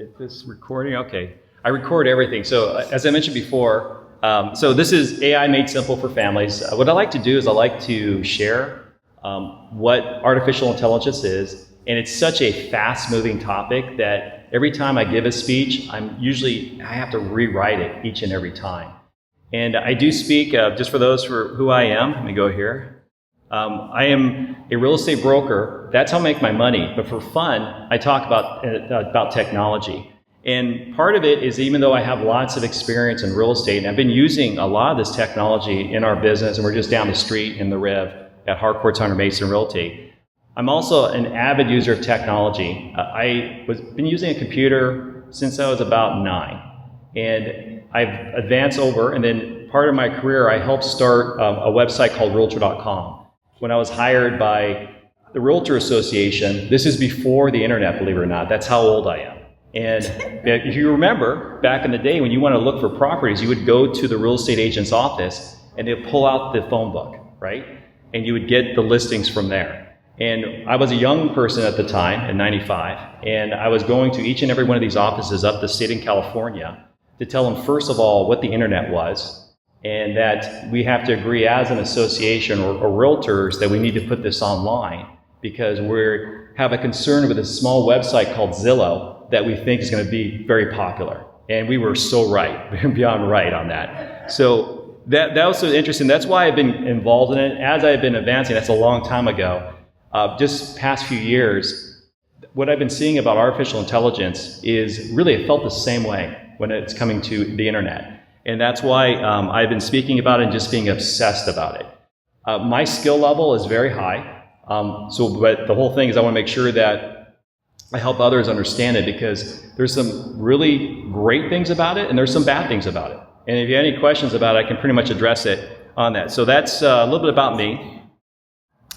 get this recording. Okay. I record everything. So as I mentioned before, so this is AI made simple for families. What I like to do is I like to share what artificial intelligence is. And it's such a fast moving topic that every time I give a speech, I have to rewrite it each and every time. And I do speak, just for those who I am, let me go here. I am a real estate broker. That's how I make my money. But for fun, I talk about technology. And part of it is, even though I have lots of experience in real estate, and I've been using a lot of this technology in our business, and we're just down the street in the Riv at Harcourt Hunter Mason Realty, I'm also an avid user of technology. I've been using a computer since I was about 9. And I've advanced over, and then part of my career, I helped start a website called Realtor.com. When I was hired by the Realtor Association, this is before the internet, believe it or not. That's how old I am. And if you remember, back in the day when you want to look for properties, you would go to the real estate agent's office and they'd pull out the phone book, right? And you would get the listings from there. And I was a young person at the time, in 95, and I was going to each and every one of these offices up the state in California to tell them, first of all, what the internet was, and that we have to agree as an association or realtors that we need to put this online because we have a concern with a small website called Zillow that we think is going to be very popular. And we were so right, beyond right on that. So that was so interesting. That's why I've been involved in it. As I've been advancing, that's a long time ago, just past few years, what I've been seeing about artificial intelligence is really it felt the same way when it's coming to the internet. And that's why I've been speaking about it and just being obsessed about it. My skill level is very high. But the whole thing is I want to make sure that I help others understand it because there's some really great things about it and there's some bad things about it. And if you have any questions about it, I can pretty much address it on that. So that's a little bit about me.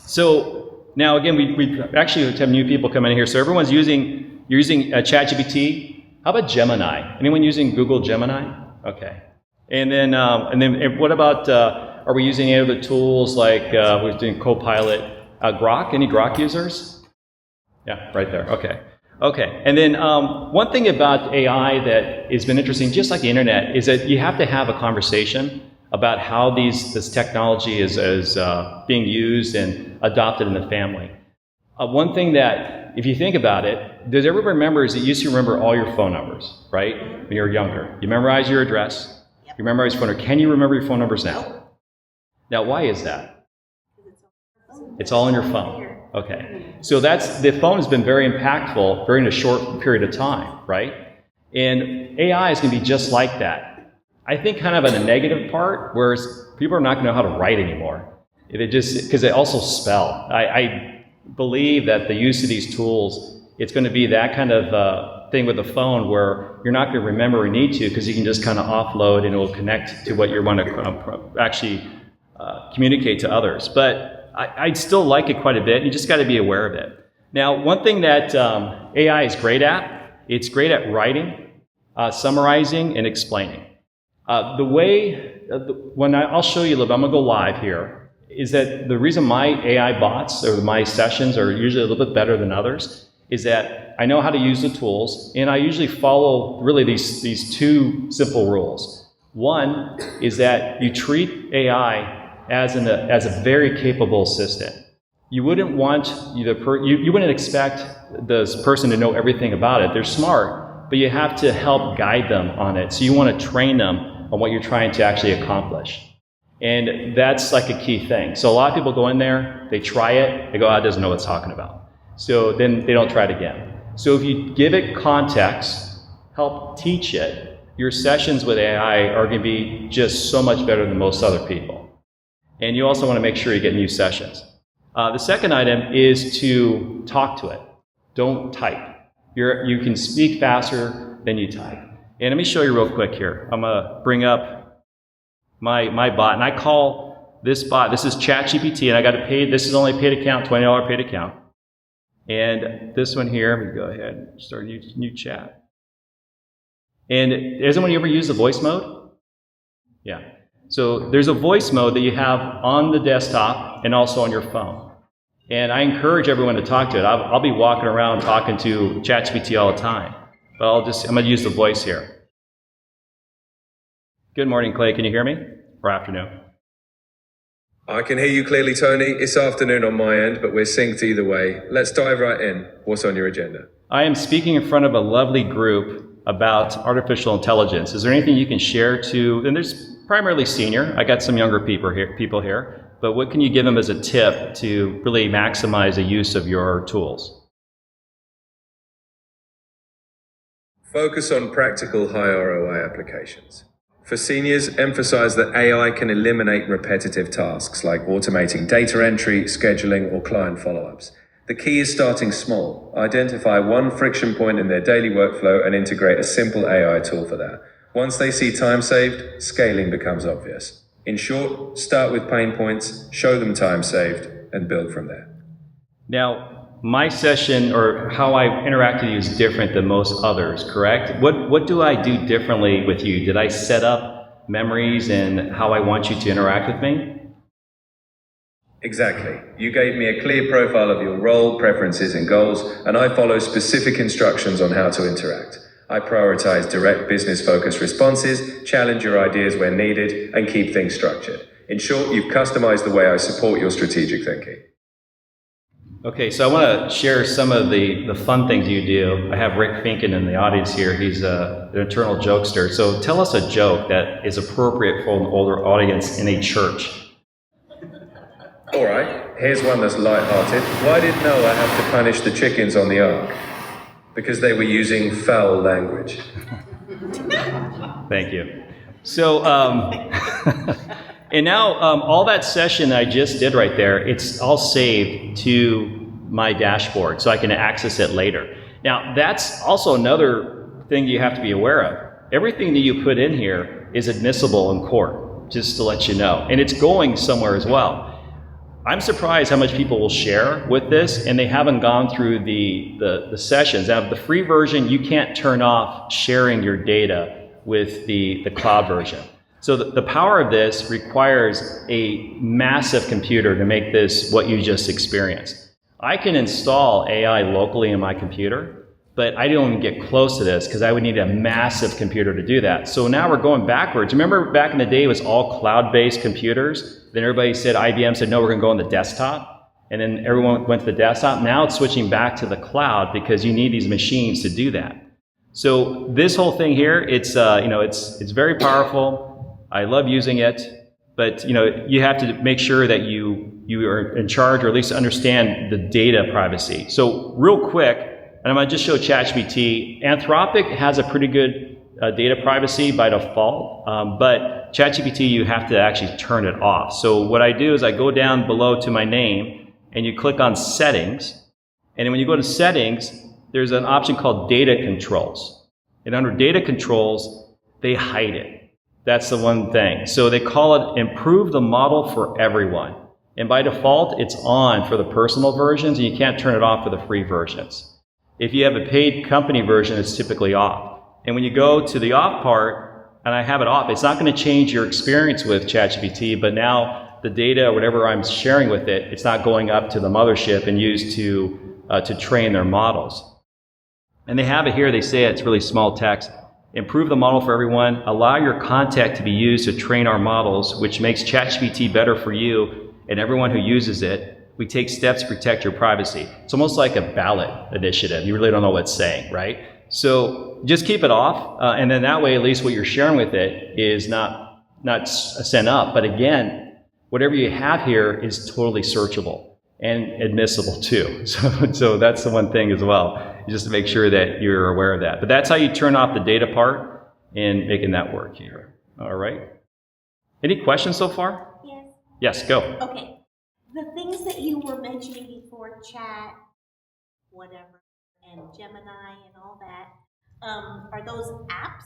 So now again, we actually have new people coming in here. So everyone's using ChatGPT. How about Gemini? Anyone using Google Gemini? Okay. And then what about, are we using any other tools like we're doing Copilot? Grok? Any Grok users? Yeah, right there. Okay. And then one thing about AI that has been interesting, just like the internet, is that you have to have a conversation about how this technology is being used and adopted in the family. One thing that, if you think about it, does everyone remember is it used to remember all your phone numbers, right? When you were younger. You memorize your address. Yep. You memorize your phone number. Can you remember your phone numbers now? Now, why is that? It's all on your phone. Okay. So the phone has been very impactful in a short period of time, right? And AI is going to be just like that. I think kind of on the negative part, whereas people are not going to know how to write anymore. Because they also spell. I believe that the use of these tools, it's going to be that kind of thing with the phone where you're not going to remember or need to because you can just kind of offload and it will connect to what you want to actually communicate to others. But I still like it quite a bit. You just got to be aware of it. Now, one thing that AI is great at, it's great at writing, summarizing, and explaining. I'll show you a little bit, I'm going to go live here, is that the reason my AI bots or my sessions are usually a little bit better than others is that I know how to use the tools, and I usually follow really these two simple rules. One is that you treat AI as a very capable assistant. You wouldn't want you wouldn't expect this person to know everything about it. They're smart, but you have to help guide them on it. So you want to train them on what you're trying to actually accomplish. And that's like a key thing. So a lot of people go in there, they try it, they go, it doesn't know what it's talking about. So then they don't try it again. So if you give it context, help teach it, your sessions with AI are going to be just so much better than most other people. And you also want to make sure you get new sessions. The second item is to talk to it. Don't type. You can speak faster than you type. And let me show you real quick here. I'm going to bring up my bot. And I call this bot, this is ChatGPT, and I got it paid. This is only a paid account, $20 paid account. And this one here, I'm going to go ahead and start a new chat. And has anyone ever used the voice mode? Yeah. So there's a voice mode that you have on the desktop and also on your phone. And I encourage everyone to talk to it. I'll be walking around talking to ChatGPT all the time. But I'm going to use the voice here. Good morning, Clay. Can you hear me? Or afternoon? I can hear you clearly, Tony. It's afternoon on my end, but we're synced either way. Let's dive right in. What's on your agenda? I am speaking in front of a lovely group about artificial intelligence. Is there anything you can share to, and there's primarily senior, I got some younger people here, but what can you give them as a tip to really maximize the use of your tools? Focus on practical high ROI applications. For seniors, emphasize that AI can eliminate repetitive tasks like automating data entry, scheduling, or client follow-ups. The key is starting small. Identify one friction point in their daily workflow and integrate a simple AI tool for that. Once they see time saved, scaling becomes obvious. In short, start with pain points, show them time saved, and build from there. Now, my session or how I interact with you is different than most others, correct? What do I do differently with you? Did I set up memories and how I want you to interact with me? Exactly. You gave me a clear profile of your role, preferences, and goals, and I follow specific instructions on how to interact. I prioritize direct business-focused responses, challenge your ideas where needed, and keep things structured. In short, you've customized the way I support your strategic thinking. Okay, so I want to share some of the fun things you do. I have Rick Finken in the audience here. He's an eternal jokester. So tell us a joke that is appropriate for an older audience in a church. All right, here's one that's lighthearted. Why did Noah have to punish the chickens on the ark? Because they were using foul language. Thank you. So, and now all that session I just did right there, it's all saved to my dashboard so I can access it later. Now, that's also another thing you have to be aware of. Everything that you put in here is admissible in court, just to let you know. And it's going somewhere as well. I'm surprised how much people will share with this, and they haven't gone through the sessions. Now, the free version, you can't turn off sharing your data with the cloud version. So the power of this requires a massive computer to make this what you just experienced. I can install AI locally in my computer, but I don't even get close to this because I would need a massive computer to do that. So now we're going backwards. Remember back in the day it was all cloud-based computers? Then everybody said, IBM said, no, we're going to go on the desktop. And then everyone went to the desktop. Now it's switching back to the cloud because you need these machines to do that. So this whole thing here, it's very powerful. I love using it, but you have to make sure that you are in charge or at least understand the data privacy. So real quick, and I'm going to just show ChatGPT. Anthropic has a pretty good data privacy by default, but ChatGPT you have to actually turn it off. So what I do is I go down below to my name and you click on settings, and then when you go to settings, there's an option called data controls. And under data controls, they hide it. That's the one thing. So they call it improve the model for everyone. And by default, it's on for the personal versions, and you can't turn it off for the free versions. If you have a paid company version, it's typically off. And when you go to the off part, and I have it off, it's not going to change your experience with ChatGPT, but now the data or whatever I'm sharing with it, it's not going up to the mothership and used to train their models. And they have it here, they say it's really small text. Improve the model for everyone. Allow your contact to be used to train our models, which makes ChatGPT better for you and everyone who uses it. We take steps to protect your privacy. It's almost like a ballot initiative. You really don't know what it's saying, right? So just keep it off, and then that way, at least what you're sharing with it is not sent up. But again, whatever you have here is totally searchable and admissible too. So that's the one thing as well. Just to make sure that you're aware of that. But that's how you turn off the data part and making that work here. All right. Any questions so far? Yes. Yes, go. Okay. The things that you were mentioning before, chat, whatever, and Gemini and all that, are those apps?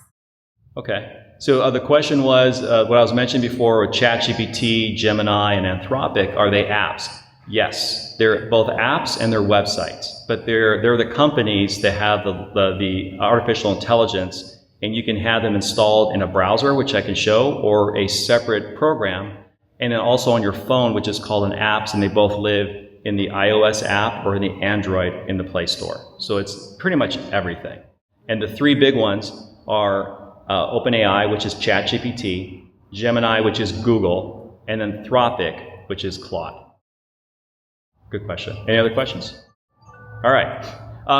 Okay. So the question was, what I was mentioning before with ChatGPT, Gemini, and Anthropic, are they apps? Yes, they're both apps and they're websites, but they're the companies that have the artificial intelligence, and you can have them installed in a browser, which I can show, or a separate program, and then also on your phone, which is called an apps, and they both live in the iOS app or in the Android in the Play Store. So it's pretty much everything. And the three big ones are OpenAI, which is ChatGPT, Gemini, which is Google, and then Anthropic, which is Claude. Good question. Any other questions? All right.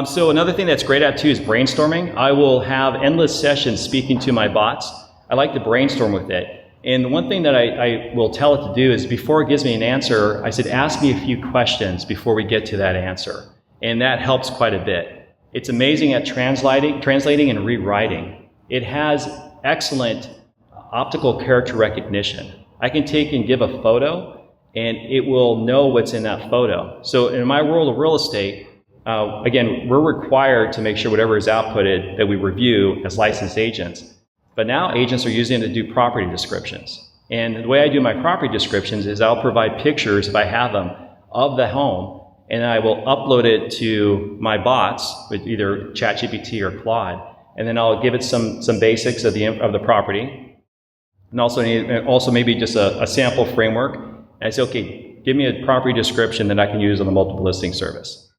So another thing that's great at too is brainstorming. I will have endless sessions speaking to my bots. I like to brainstorm with it. And the one thing that I will tell it to do is before it gives me an answer, I said, ask me a few questions before we get to that answer. And that helps quite a bit. It's amazing at translating and rewriting. It has excellent optical character recognition. I can take and give a photo and it will know what's in that photo. So in my world of real estate, again, we're required to make sure whatever is outputted that we review as licensed agents. But now agents are using it to do property descriptions. And the way I do my property descriptions is I'll provide pictures, if I have them, of the home, and I will upload it to my bots with either ChatGPT or Claude, and then I'll give it some basics of the property, and also maybe just a sample framework. And I say, okay, give me a property description that I can use on the multiple listing service.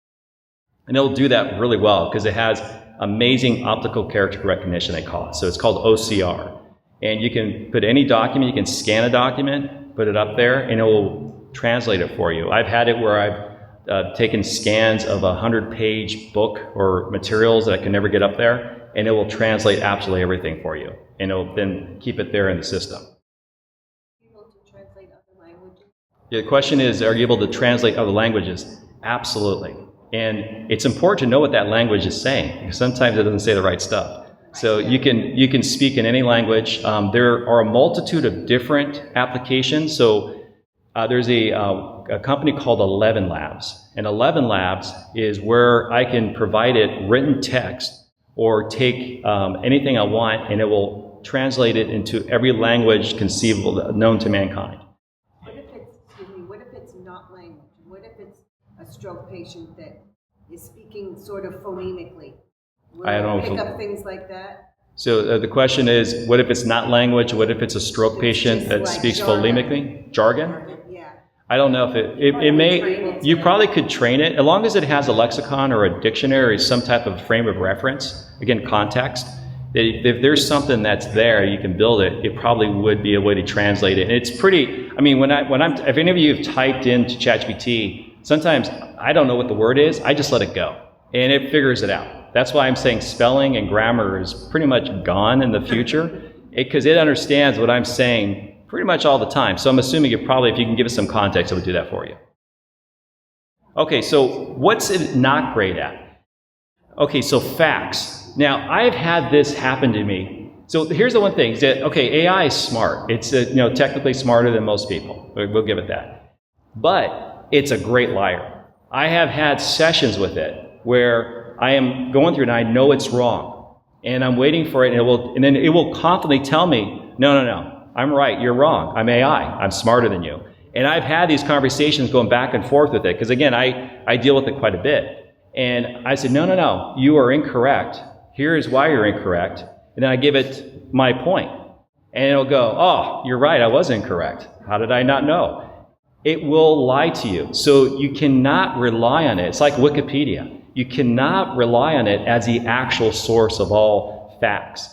And it'll do that really well because it has amazing optical character recognition, they call it. So it's called OCR. And you can put any document, you can scan a document, put it up there, and it will translate it for you. I've had it where I've taken scans of a 100-page book or materials that I can never get up there, and it will translate absolutely everything for you. And it'll then keep it there in the system. Yeah, the question is, are you able to translate other languages? Absolutely. And it's important to know what that language is saying, because sometimes it doesn't say the right stuff. So you can speak in any language. There are a multitude of different applications. So there's a company called 11 Labs. And 11 Labs is where I can provide it written text or take anything I want, and it will translate it into every language conceivable known to mankind. What if it's not language? What if it's a stroke patient that is speaking sort of phonemically? Will I don't pick know. up things like that? So the question is, what if it's not language? What if it's a stroke patient that like speaks jargon. phonemically? Jargon? Yeah. I don't know if it may, you probably could train it, as long as it has a lexicon or a dictionary or some type of frame of reference, again, context. If there's something that's there, you can build it, it probably would be a way to translate it. And it's pretty, I mean, if any of you have typed into ChatGPT, sometimes I don't know what the word is, I just let it go, and it figures it out. That's why I'm saying spelling and grammar is pretty much gone in the future, because it understands what I'm saying pretty much all the time. So I'm assuming if you can give it some context, it would do that for you. Okay, so what's it not great at? Okay, so facts. Now, I've had this happen to me. So here's the one thing, is that, okay, AI is smart. It's technically smarter than most people. We'll give it that. But it's a great liar. I have had sessions with it where I am going through it and I know it's wrong. And I'm waiting for it, and then it will confidently tell me, no, I'm right, you're wrong. I'm AI, I'm smarter than you. And I've had these conversations going back and forth with it, because again, I deal with it quite a bit. And I said, no, you are incorrect. Here is why you're incorrect. And then I give it my point. And it'll go, oh, you're right, I was incorrect. How did I not know? It will lie to you. So you cannot rely on it. It's like Wikipedia. You cannot rely on it as the actual source of all facts.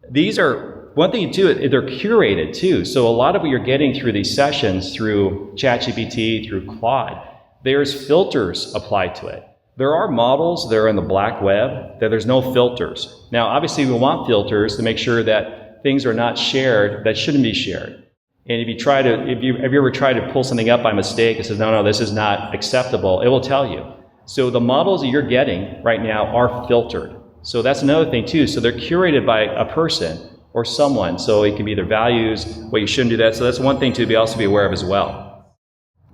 These are, one thing you do, they're curated too. So a lot of what you're getting through these sessions, through ChatGPT, through Claude, there's filters applied to it. There are models that are in the black web that there's no filters. Now, obviously, we want filters to make sure that things are not shared that shouldn't be shared. And if you ever try to pull something up by mistake, it says, no, this is not acceptable, it will tell you. So the models that you're getting right now are filtered. So that's another thing too. So they're curated by a person or someone. So it can be their values, what you shouldn't do that. So that's one thing to also be aware of as well.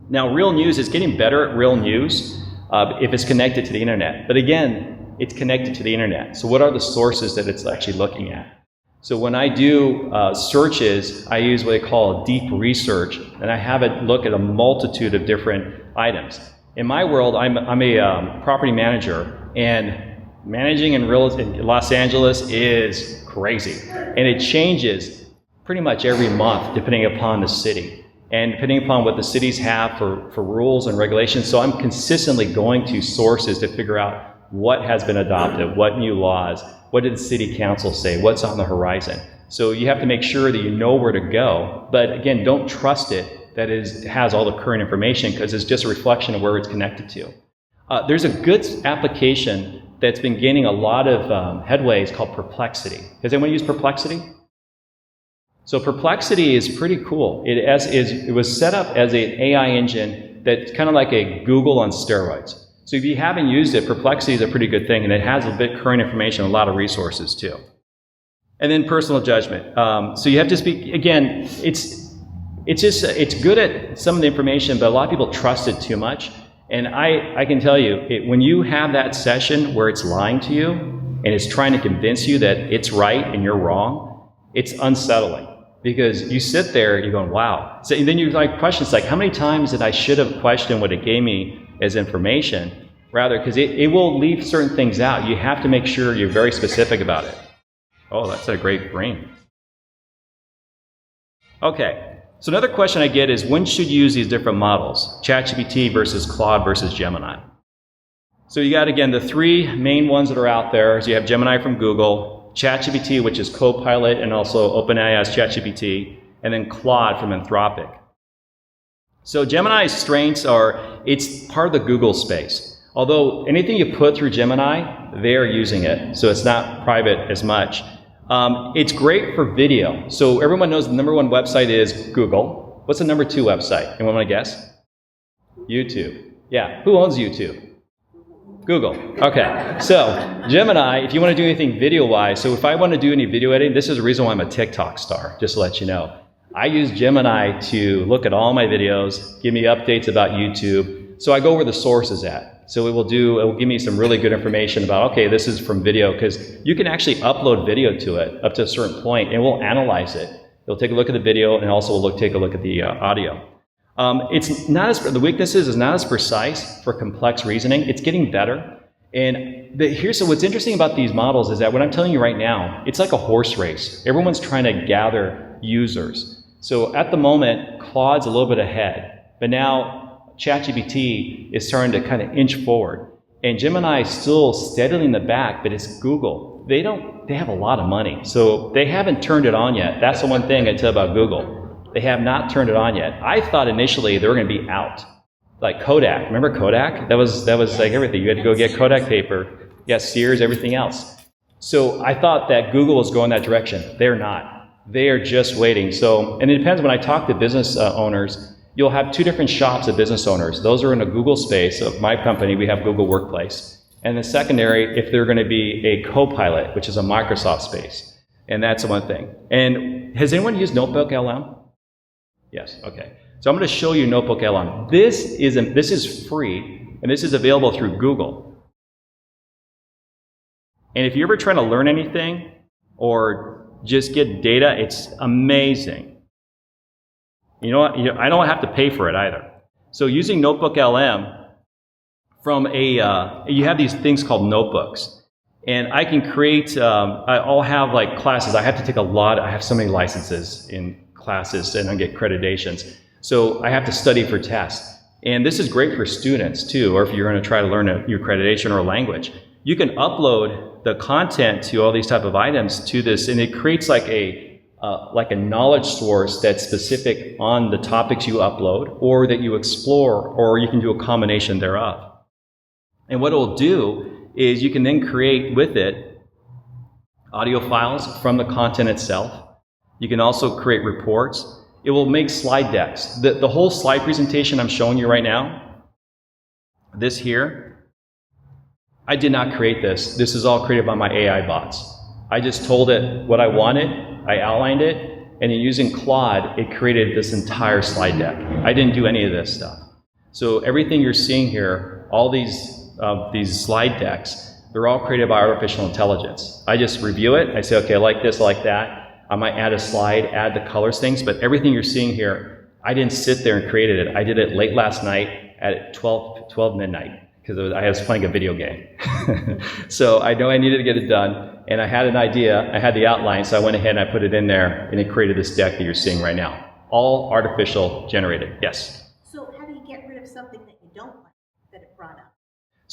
Now, real news is getting better at real news if it's connected to the internet. But again, it's connected to the internet. So what are the sources that it's actually looking at? So when I do searches, I use what they call deep research, and I have it look at a multitude of different items. In my world, I'm a property manager, and managing in Los Angeles is crazy. And it changes pretty much every month depending upon the city and depending upon what the cities have for rules and regulations. So I'm consistently going to sources to figure out what has been adopted, what new laws, what did the city council say, what's on the horizon. So you have to make sure that you know where to go, but again, don't trust it that it has all the current information, because it's just a reflection of where it's connected to. There's a good application that's been gaining a lot of headway. It's called Perplexity. Has anyone used Perplexity? So Perplexity is pretty cool. It was set up as an AI engine that's kind of like a Google on steroids. So if you haven't used it, Perplexity is a pretty good thing, and it has a bit current information, a lot of resources too. And then personal judgment. So you have to speak, again, it's good at some of the information, but a lot of people trust it too much. And I can tell you, when you have that session where it's lying to you and it's trying to convince you that it's right and you're wrong, it's unsettling, because you sit there and you're going, wow. So then you like questions like, how many times did I should have questioned what it gave me as information? Rather, because it will leave certain things out. You have to make sure you're very specific about it. Oh, that's a great brain. Okay, so another question I get is, when should you use these different models? ChatGPT versus Claude versus Gemini. So you got, again, the three main ones that are out there. So you have Gemini from Google, ChatGPT, which is Copilot, and also OpenAI has ChatGPT, and then Claude from Anthropic. So Gemini's strengths are, it's part of the Google space. Although anything you put through Gemini, they're using it, so it's not private as much. It's great for video. So everyone knows the number one website is Google. What's the number two website? Anyone want to guess? YouTube. Yeah, who owns YouTube? Google. Okay, so Gemini, if you want to do anything video-wise, so if I want to do any video editing, this is the reason why I'm a TikTok star, just to let you know. I use Gemini to look at all my videos, give me updates about YouTube, so I go where the source is at. So it will give me some really good information about, okay, this is from video, because you can actually upload video to it up to a certain point, and it will analyze it. It'll take a look at the video, and also will take a look at the audio. It's not as, the weaknesses is not as precise for complex reasoning. It's getting better. And so what's interesting about these models is that what I'm telling you right now, it's like a horse race. Everyone's trying to gather users. So at the moment, Claude's a little bit ahead, but now ChatGPT is starting to kind of inch forward. And Gemini is still steadily in the back, but it's Google. They have a lot of money, so they haven't turned it on yet. That's the one thing I tell about Google. They have not turned it on yet. I thought initially they were going to be out. Like Kodak. Remember Kodak? That was like everything. You had to go get Kodak paper. You got Sears, everything else. So I thought that Google was going that direction. They're not. They are just waiting. So, and it depends. When I talk to business owners, you'll have two different shops of business owners. Those are in a Google space. So my company, we have Google Workplace. And the secondary, if they're going to be a Copilot, which is a Microsoft space. And that's the one thing. And has anyone used Notebook LM? Yes, okay. So I'm going to show you Notebook LM. This is free, and this is available through Google. And if you're ever trying to learn anything or just get data, it's amazing. You know what? I don't have to pay for it either. So using Notebook LM from you have these things called notebooks. And I can create, I'll have like classes. I have to take I have so many licenses in classes and I get accreditations. So I have to study for tests. And this is great for students too, or if you're going to try to learn your accreditation or a language. You can upload the content to all these type of items to this, and it creates like a knowledge source that's specific on the topics you upload or that you explore, or you can do a combination thereof. And what it will do is you can then create with it audio files from the content itself. You can also create reports. It will make slide decks. The whole slide presentation I'm showing you right now, this here, I did not create this. This is all created by my AI bots. I just told it what I wanted, I outlined it, and then using Claude, it created this entire slide deck. I didn't do any of this stuff. So everything you're seeing here, all these slide decks, they're all created by artificial intelligence. I just review it, I say, okay, I like this, I like that. I might add a slide, add the colors things, but everything you're seeing here, I didn't sit there and created it. I did it late last night at 12 midnight, because I was playing a video game. So I know I needed to get it done, and I had an idea, I had the outline, so I went ahead and I put it in there, and it created this deck that you're seeing right now. All artificial generated, yes? So how do you get rid of something that you don't like, that it brought up?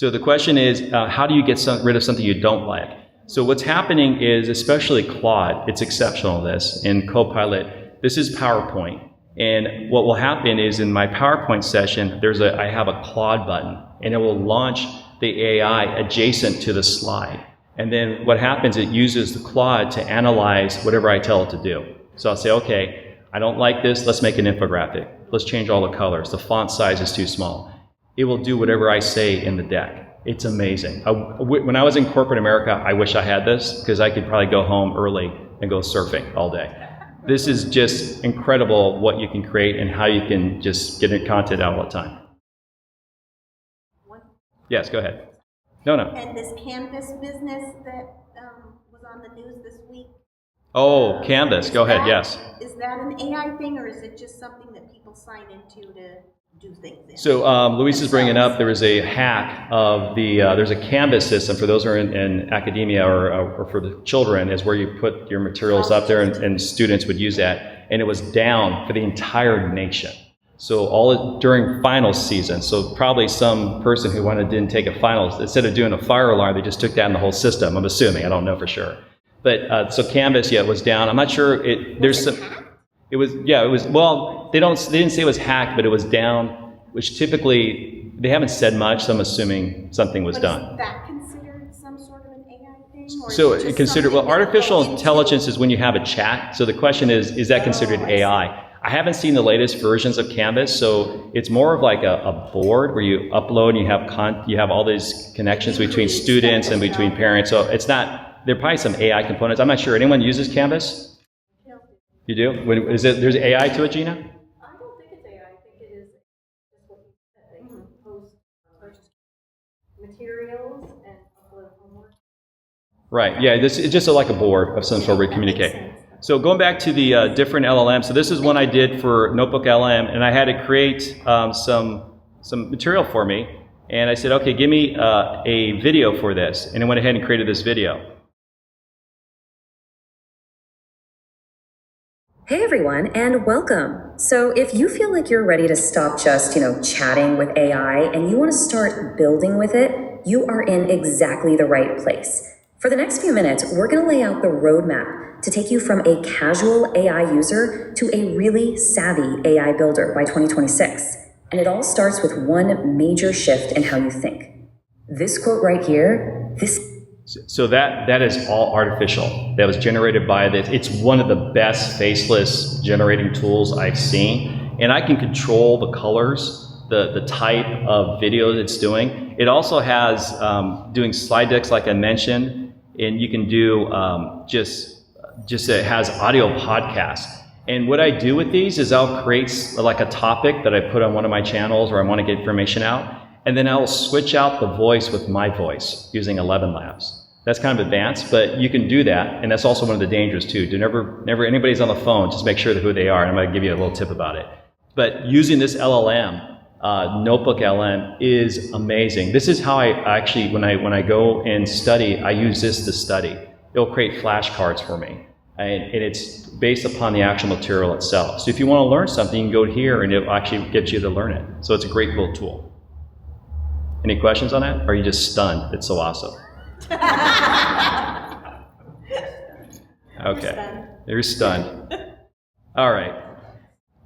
So the question is, how do you get rid of something you don't like? So what's happening is, especially Claude, it's exceptional at this, and Copilot, this is PowerPoint. And what will happen is in my PowerPoint session, I have a Claude button, and it will launch the AI adjacent to the slide. And then what happens, it uses the Claude to analyze whatever I tell it to do. So I'll say, okay, I don't like this, let's make an infographic. Let's change all the colors. The font size is too small. It will do whatever I say in the deck. It's amazing. When I was in corporate America, I wish I had this, because I could probably go home early and go surfing all day. This is just incredible what you can create and how you can just get content out all the time. Yes, go ahead. No. And this Canvas business that was on the news this week? Oh, Canvas. Go ahead, yes. Is that an AI thing, or is it just something that people sign into to do things in? So Luis is bringing up, there was a hack of there's a Canvas system for those who are in academia or for the children, is where you put your materials up there and students would use that. And it was down for the entire nation. So during finals season, so probably some person who didn't take a finals, instead of doing a fire alarm, they just took down the whole system, I'm assuming, I don't know for sure. But so Canvas, it was down. I'm not sure. It was, well, they didn't say it was hacked, but it was down, which typically, they haven't said much, so I'm assuming something was done. Is that considered some sort of an AI thing? Or So is it just considered, something well, that artificial goes into- intelligence is when you have a chat. So the question is that considered AI? I haven't seen the latest versions of Canvas, so it's more of like a board where you upload and you have all these connections between students and between parents. So it's not, there are probably some AI components. I'm not sure. Anyone uses Canvas? You do? There's AI to it, Gina? I don't think it's AI. I think it is just what you said. They can post materials and upload homework. Right. Yeah. This is just like a board of some sort where we communicate. So going back to the different LLMs. So this is one I did for Notebook LM, and I had to create some material for me. And I said, okay, give me a video for this, and I went ahead and created this video. Hey everyone, and welcome. So if you feel like you're ready to stop just, chatting with AI and you want to start building with it, you are in exactly the right place. For the next few minutes, we're going to lay out the roadmap to take you from a casual AI user to a really savvy AI builder by 2026. And it all starts with one major shift in how you think. This quote right here, So that is all artificial. That was generated by this. It's one of the best faceless generating tools I've seen. And I can control the colors, the type of video it's doing. It also has doing slide decks like I mentioned, and you can do it has audio podcasts. And what I do with these is I'll create like a topic that I put on one of my channels where I want to get information out. And then I'll switch out the voice with my voice using 11 Labs. That's kind of advanced, but you can do that, and that's also one of the dangers too. Do never anybody's on the phone, just make sure who they are, and I'm going to give you a little tip about it. But using this LLM, Notebook LM, is amazing. This is how I actually, when I go and study, I use this to study. It'll create flashcards for me, and it's based upon the actual material itself. So if you want to learn something, you can go here, and it'll actually get you to learn it. So it's a great little tool. Any questions on that? Or are you just stunned? It's so awesome. Okay, you're stunned. All right.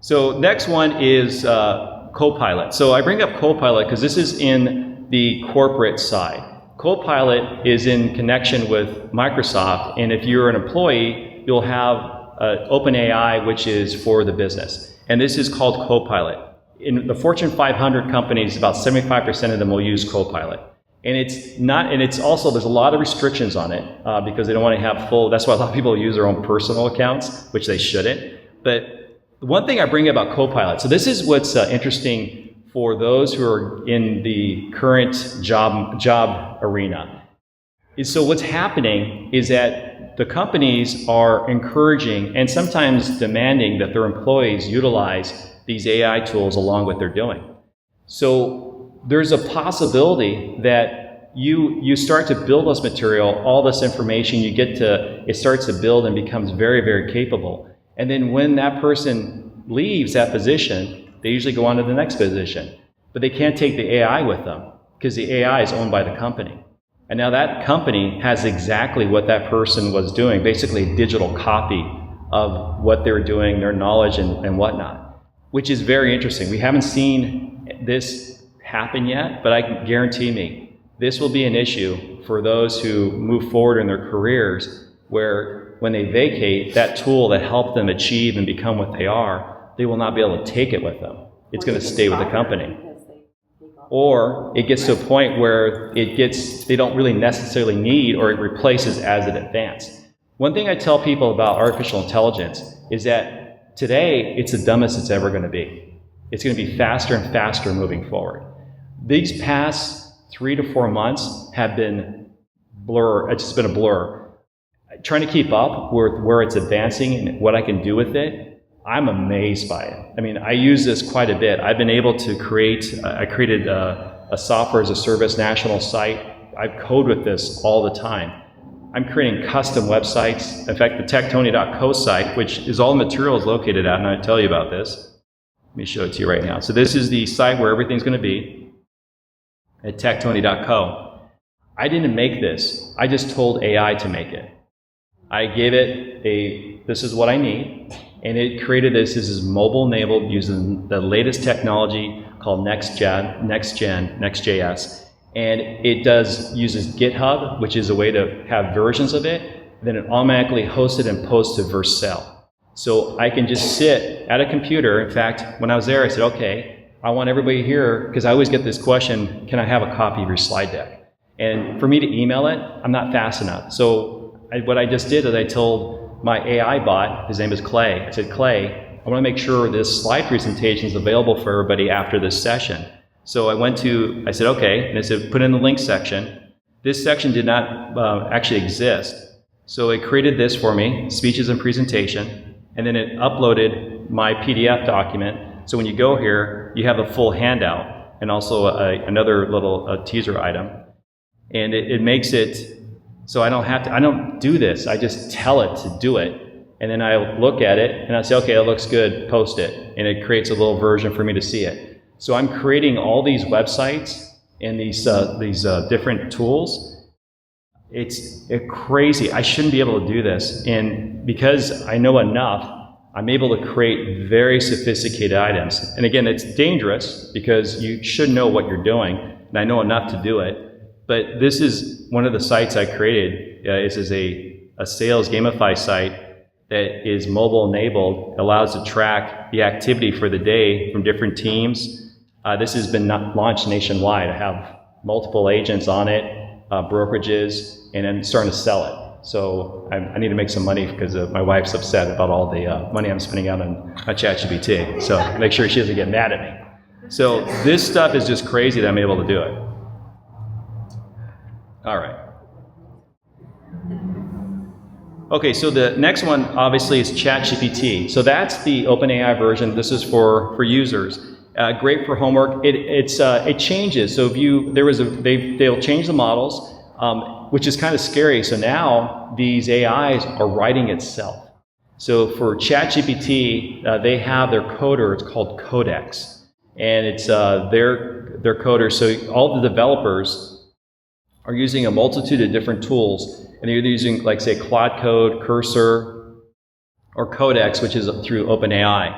So next one is Copilot. So I bring up Copilot because this is in the corporate side. Copilot is in connection with Microsoft, and if you're an employee, you'll have OpenAI, which is for the business. And this is called Copilot. In the Fortune 500 companies, about 75% of them will use Copilot. And it's also, there's a lot of restrictions on it because they don't want to have that's why a lot of people use their own personal accounts, which they shouldn't. But one thing I bring up about Copilot, so this is what's interesting for those who are in the current job arena. So what's happening is that the companies are encouraging and sometimes demanding that their employees utilize these AI tools along with what they're doing. So there's a possibility that you start to build this material, all this information, it starts to build and becomes very, very capable. And then when that person leaves that position, they usually go on to the next position. But they can't take the AI with them. because the AI is owned by the company. And now that company has exactly what that person was doing, basically a digital copy of what they were doing, their knowledge and whatnot, which is very interesting. We haven't seen this happen yet, but I can guarantee me this will be an issue for those who move forward in their careers, where when they vacate, that tool that helped them achieve and become what they are, they will not be able to take it with them. It's going to stay with the company. Or it gets to a point where they don't really necessarily need, or it replaces as it advances. One thing I tell people about artificial intelligence is that today it's the dumbest it's ever going to be. It's going to be faster and faster moving forward. These past 3 to 4 months have been blur. It's just been a blur. Trying to keep up with where it's advancing and what I can do with it, I'm amazed by it. I mean, I use this quite a bit. I've been able to I created a software as a service national site. I code with this all the time. I'm creating custom websites. In fact, the TechTony.co site, which is all the materials located at, and I'll tell you about this. Let me show it to you right now. So this is the site where everything's going to be at TechTony.co. I didn't make this. I just told AI to make it. I gave it this is what I need, and it created this. This is mobile enabled using the latest technology called Next.js, and it uses GitHub, which is a way to have versions of it. Then it automatically hosts it and posts to Vercel. So I can just sit at a computer. In fact, when I was there, I said, okay, I want everybody here, because I always get this question, can I have a copy of your slide deck? And for me to email it, I'm not fast enough. So what I just did is I told my AI bot, his name is Clay, I said, Clay, I want to make sure this slide presentation is available for everybody after this session. So I said, okay, and I said, put in the link section. This section did not actually exist. So it created this for me, speeches and presentation, and then it uploaded my PDF document. So when you go here, you have a full handout and also another little teaser item. And it makes it so I don't do this. I just tell it to do it. And then I look at it and I say, okay, it looks good, post it. And it creates a little version for me to see it. So I'm creating all these websites and these different tools. It's crazy. I shouldn't be able to do this. And because I know enough, I'm able to create very sophisticated items. And again, it's dangerous because you should know what you're doing. And I know enough to do it. But this is one of the sites I created. This is a SalesGamify site that is mobile enabled, allows to track the activity for the day from different teams. This has been launched nationwide. I have multiple agents on it, brokerages, and I'm starting to sell it. So I need to make some money because my wife's upset about all the money I'm spending out on ChatGPT. So make sure she doesn't get mad at me. So this stuff is just crazy that I'm able to do it. All right. Okay, so the next one obviously is ChatGPT. So that's the OpenAI version. This is for users. Great for homework. It changes. So they'll change the models, which is kind of scary. So now these AIs are writing itself. So for ChatGPT, they have their coder. It's called Codex, and it's their coder. So all the developers are using a multitude of different tools, and they're using, like, say, Claude Code, Cursor, or Codex, which is through OpenAI.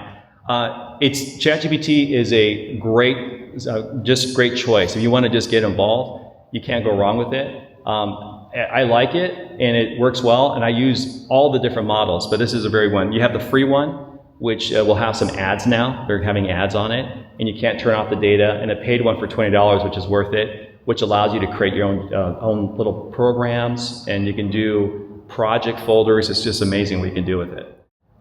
ChatGPT is a great choice. If you want to just get involved, you can't go wrong with it. I like it, and it works well, and I use all the different models, but this is a very one. You have the free one, which will have some ads now. They're having ads on it, and you can't turn off the data, and a paid one for $20, which is worth it, which allows you to create your own little programs, and you can do project folders. It's just amazing what you can do with it.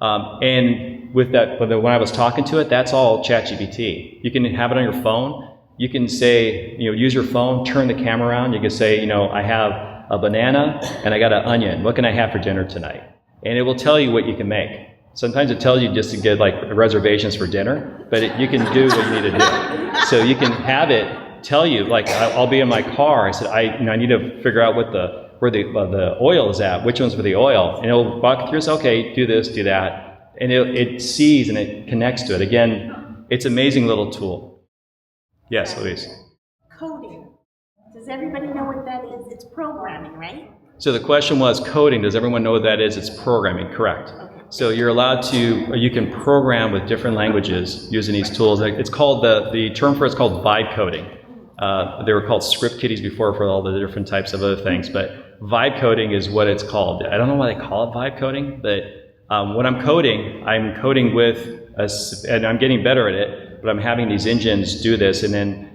And with that, when I was talking to it, that's all ChatGPT. You can have it on your phone. You can say, use your phone, turn the camera around. You can say, I have a banana and I got an onion. What can I have for dinner tonight? And it will tell you what you can make. Sometimes it tells you just to get reservations for dinner, but you can do what you need to do. So you can have it tell you, I'll be in my car. I said, I need to figure out where the oil is at, which one's for the oil. And it'll walk through, say, okay, do this, do that. And it sees and it connects to it. Again, it's an amazing little tool. Yes, Louise. Coding. everybody know what that is? It's programming, right? So the question was coding. Does everyone know what that is? It's programming, correct. So you're allowed to, you can program with different languages using these tools. It's called, the term for it's called vibe coding. They were called script kiddies before for all the different types of other things, but vibe coding is what it's called. I don't know why they call it vibe coding, but when I'm coding with, and I'm getting better at it, but I'm having these engines do this, and then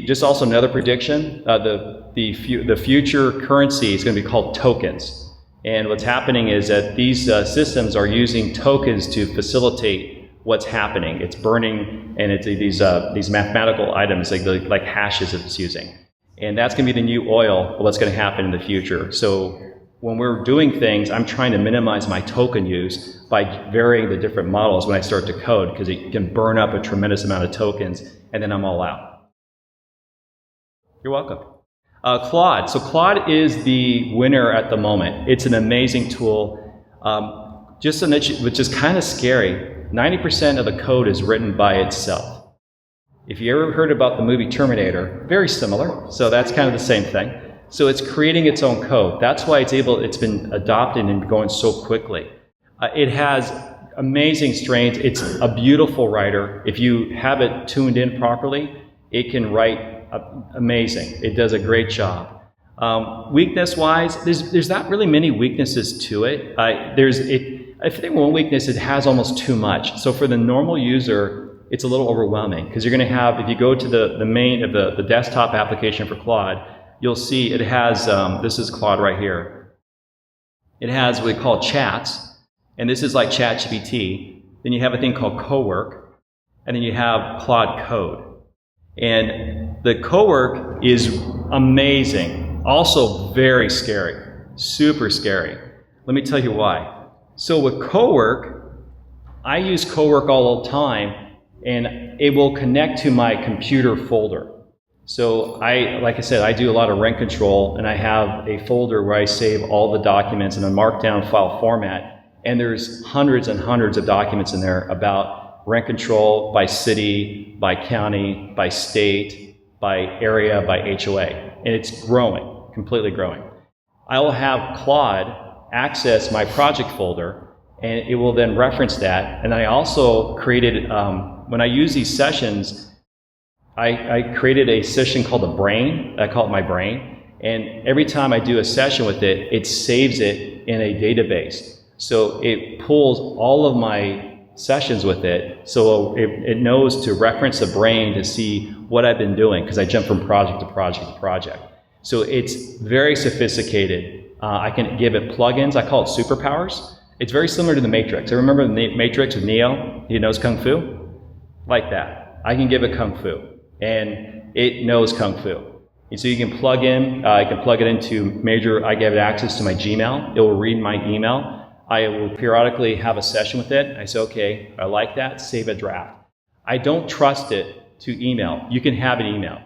just also another prediction, the future currency is going to be called tokens. And what's happening is that these systems are using tokens to facilitate what's happening. It's burning, and it's these mathematical items like hashes it's using. And that's going to be the new oil of what's going to happen in the future. So when we're doing things, I'm trying to minimize my token use by varying the different models when I start to code, because it can burn up a tremendous amount of tokens, and then I'm all out. You're welcome. Claude. So Claude is the winner at the moment. It's an amazing tool, which is kind of scary. 90% of the code is written by itself. If you ever heard about the movie Terminator, very similar. So that's kind of the same thing. So it's creating its own code. That's why it's been adopted and going so quickly. It has amazing strains. It's a beautiful writer. If you have it tuned in properly, it can write amazing. It does a great job. Weakness-wise, there's not really many weaknesses to it. I think one weakness, it has almost too much. So for the normal user, it's a little overwhelming, because you're going to have, if you go to the main of the desktop application for Claude, you'll see it has, this is Claude right here. It has what we call chats, and this is like ChatGPT. Then you have a thing called Cowork, and then you have Claude Code. And the Cowork is amazing, also very scary, super scary. Let me tell you why. So with Cowork, I use Cowork all the time, and it will connect to my computer folder. So like I said, I do a lot of rent control, and I have a folder where I save all the documents in a markdown file format, and there's hundreds and hundreds of documents in there about rent control by city, by county, by state, by area, by HOA. And it's growing, completely growing. I will have Claude access my project folder, and it will then reference that. And I also created, when I use these sessions, I created a session called the brain. I call it my brain. And every time I do a session with it, it saves it in a database. So it pulls all of my sessions with it, so it knows to reference the brain to see what I've been doing, because I jump from project to project to project. So it's very sophisticated. I can give it plugins. I call it superpowers. It's very similar to the Matrix. I remember the Matrix with Neo. He knows Kung Fu? Like that. I can give it Kung Fu, and it knows Kung Fu. And so you can plug in, I can plug it into I give it access to my Gmail. It will read my email. I will periodically have a session with it. I say, okay, I like that, save a draft. I don't trust it to email. You can have it email.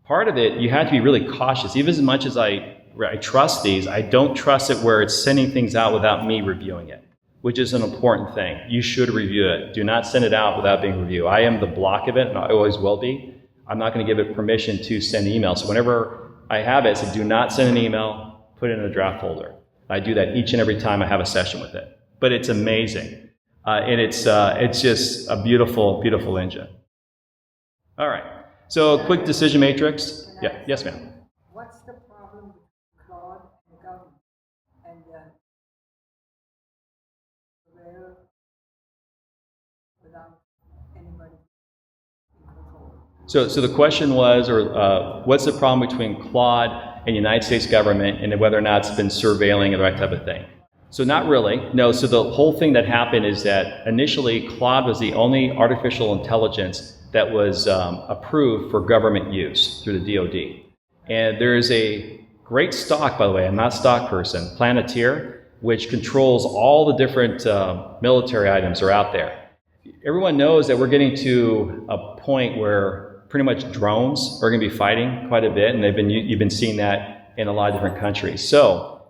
Part of it, you have to be really cautious. Even as much as I trust these, I don't trust it where it's sending things out without me reviewing it, which is an important thing. You should review it. Do not send it out without being reviewed. I am the block of it, and I always will be. I'm not going to give it permission to send email. So whenever I have it, I say, do not send an email, put it in a draft folder. I do that each and every time I have a session with it. But it's amazing. And it's just a beautiful, beautiful engine. All right. So quick decision matrix. Yeah. Yes, ma'am. What's the problem with Claude and government and where without anybody in control? So the question was, what's the problem between Claude and the United States government, and whether or not it's been surveilling and that type of thing? So not really. No, so the whole thing that happened is that initially Claude was the only artificial intelligence that was approved for government use through the DoD. And there's a great stock, by the way, I'm not a stock person, Planeteer, which controls all the different military items that are out there. Everyone knows that we're getting to a point where pretty much drones are going to be fighting quite a bit, and you've been seeing that in a lot of different countries. So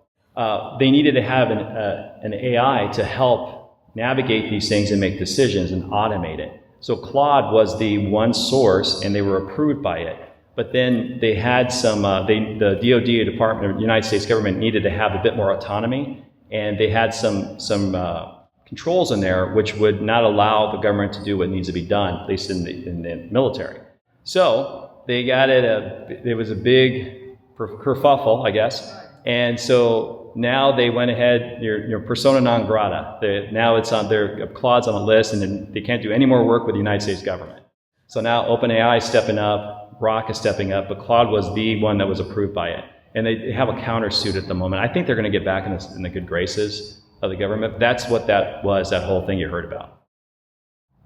they needed to have an AI to help navigate these things and make decisions and automate it. So Claude was the one source, and they were approved by it. But then they had some, the DoD, Department of the United States government, needed to have a bit more autonomy, and they had some controls in there which would not allow the government to do what needs to be done, at least in the military. So they got it was a big kerfuffle, I guess, and so now they went ahead, you're persona non grata. Now it's on their Claude's on the list, and then they can't do any more work with the United States government. So now OpenAI is stepping up, Grok is stepping up, but Claude was the one that was approved by it. And they have a countersuit at the moment. I think they're going to get back in the good graces of the government. That's what that was, that whole thing you heard about.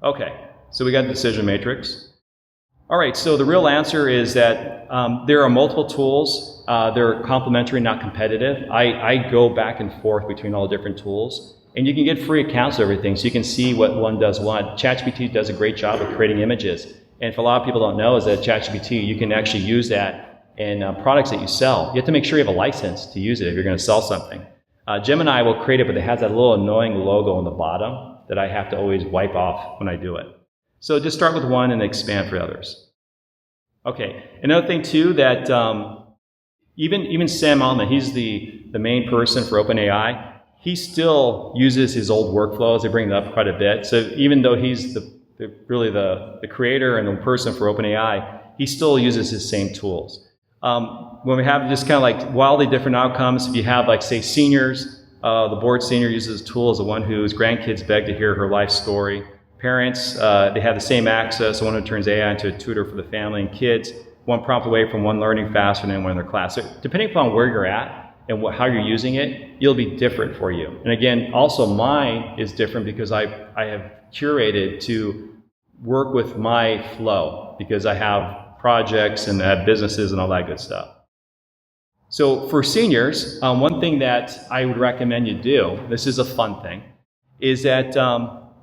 Okay, so we got the decision matrix. All right, so the real answer is that there are multiple tools. They're complementary, not competitive. I go back and forth between all the different tools. And you can get free accounts of everything, so you can see what one does what. ChatGPT does a great job of creating images. And if a lot of people don't know is that ChatGPT, you can actually use that in products that you sell. You have to make sure you have a license to use it if you're going to sell something. Gemini will create it, but it has that little annoying logo on the bottom that I have to always wipe off when I do it. So just start with one and expand for others. Okay, another thing too that even Sam Altman, he's the main person for OpenAI, he still uses his old workflows. They bring it up quite a bit. So even though he's really the creator and the person for OpenAI, he still uses his same tools. When we have just kind of like wildly different outcomes, if you have like say seniors, the board senior uses a tool as the one whose grandkids beg to hear her life story. Parents, they have the same access, the one who turns AI into a tutor for the family, and kids, one prompt away from one learning faster than one in their class. So depending upon where you're at and how you're using it, it'll be different for you. And again, also mine is different because I have curated to work with my flow because I have projects and I have businesses and all that good stuff. So for seniors, one thing that I would recommend you do, this is a fun thing, is that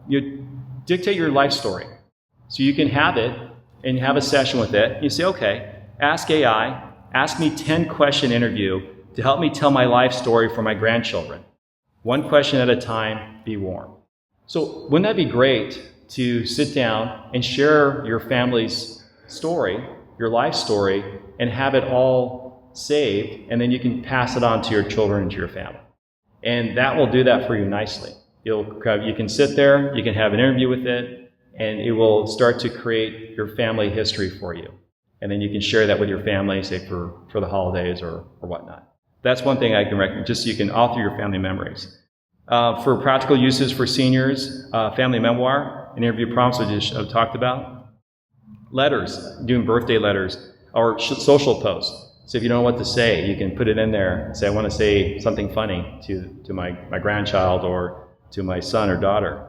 you dictate your life story. So you can have it and have a session with it. You say, okay, ask AI, ask me 10-question interview to help me tell my life story for my grandchildren. One question at a time, be warm. So wouldn't that be great to sit down and share your family's story, your life story, and have it all saved, and then you can pass it on to your children and to your family. And that will do that for you nicely. You can sit there, you can have an interview with it, and it will start to create your family history for you. And then you can share that with your family, say for the holidays or whatnot. That's one thing I can recommend, just so you can author your family memories. For practical uses for seniors, family memoir, an interview prompts I've talked about. Letters, doing birthday letters, or social posts. So if you don't know what to say, you can put it in there and say, I want to say something funny to my grandchild or to my son or daughter.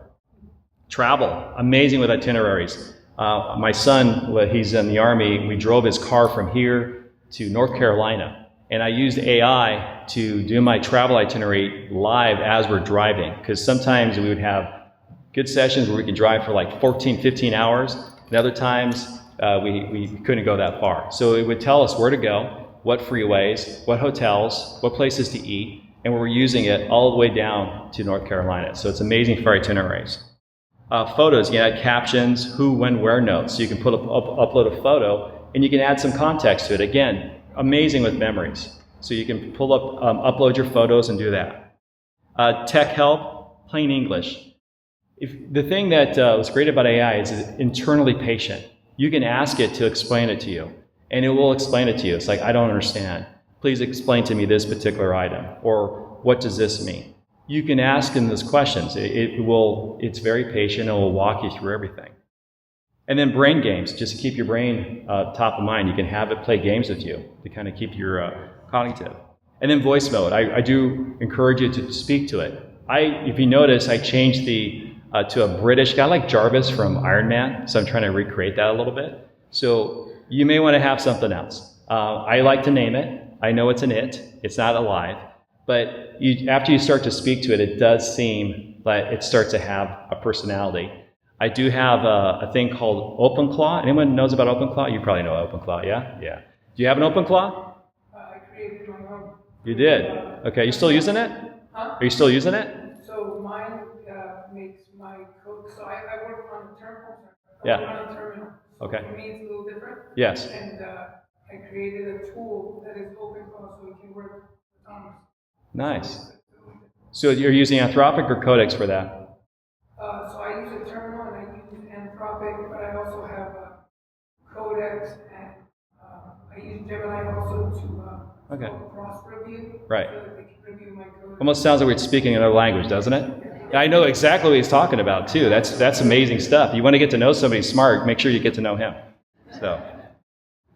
Travel, amazing with itineraries. My son, he's in the Army, we drove his car from here to North Carolina. And I used AI to do my travel itinerary live as we're driving, because sometimes we would have good sessions where we could drive for like 14, 15 hours, and other times we couldn't go that far. So it would tell us where to go, what freeways, what hotels, what places to eat, and we're using it all the way down to North Carolina. So it's amazing for itineraries. Photos, you can add captions, who, when, where notes. So you can upload a photo, and you can add some context to it. Again, amazing with memories. So you can upload your photos and do that. Tech help, plain English. The thing that was great about AI is it's internally patient. You can ask it to explain it to you, and it will explain it to you. It's like, I don't understand. Please explain to me this particular item, or what does this mean? You can ask them those questions. It's very patient, and it will walk you through everything. And then brain games, just to keep your brain top of mind. You can have it play games with you to kind of keep your cognitive. And then voice mode. I do encourage you to speak to it. If you notice, I changed to a British guy like Jarvis from Iron Man, so I'm trying to recreate that a little bit. So you may want to have something else. I like to name it. I know it's an it. It's not alive. But after you start to speak to it, it does seem like it starts to have a personality. I do have a thing called OpenClaw. Anyone knows about OpenClaw? You probably know OpenClaw, yeah? Yeah. Do you have an OpenClaw? I created my own. You did? Okay, you still using it? Huh? Are you still using it? So mine makes my code. So I work on a terminal. Yeah. I work on a terminal. So Okay. for me, it's a little different. Yes. And I created a tool that is open source so it can work autonomously. Nice. So you're using Anthropic or Codex for that? So I use a terminal and I use Anthropic, but I also have Codex and I use Gemini also to cross review. Right. So that they can review my code. Almost sounds like we're speaking another language, doesn't it? Yeah, I know exactly what he's talking about too. That's amazing stuff. You want to get to know somebody smart, make sure you get to know him. So,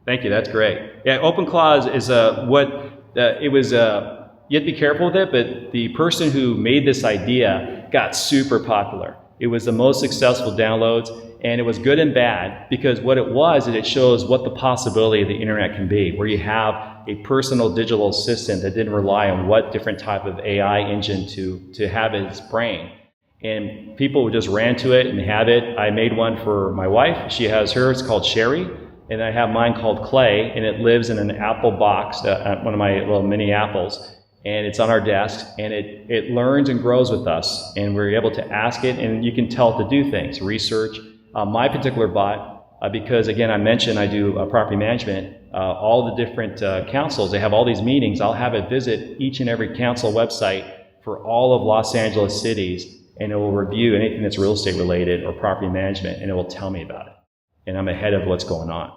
thank you. That's great. Yeah, OpenClaw is you have to be careful with it, but the person who made this idea got super popular. It was the most successful downloads, and it was good and bad, because what it was is it shows what the possibility of the internet can be, where you have a personal digital assistant that didn't rely on what different type of AI engine to have in its brain. And people just ran to it and have it. I made one for my wife. She has hers called Sherry, and I have mine called Clay, and it lives in an apple box, one of my little mini apples. And it's on our desk, and it learns and grows with us, and we're able to ask it, and you can tell it to do things, research. My particular bot, because again, I mentioned I do property management, all the different councils, they have all these meetings. I'll have it visit each and every council website for all of Los Angeles cities, and it will review anything that's real estate related or property management, and it will tell me about it. And I'm ahead of what's going on.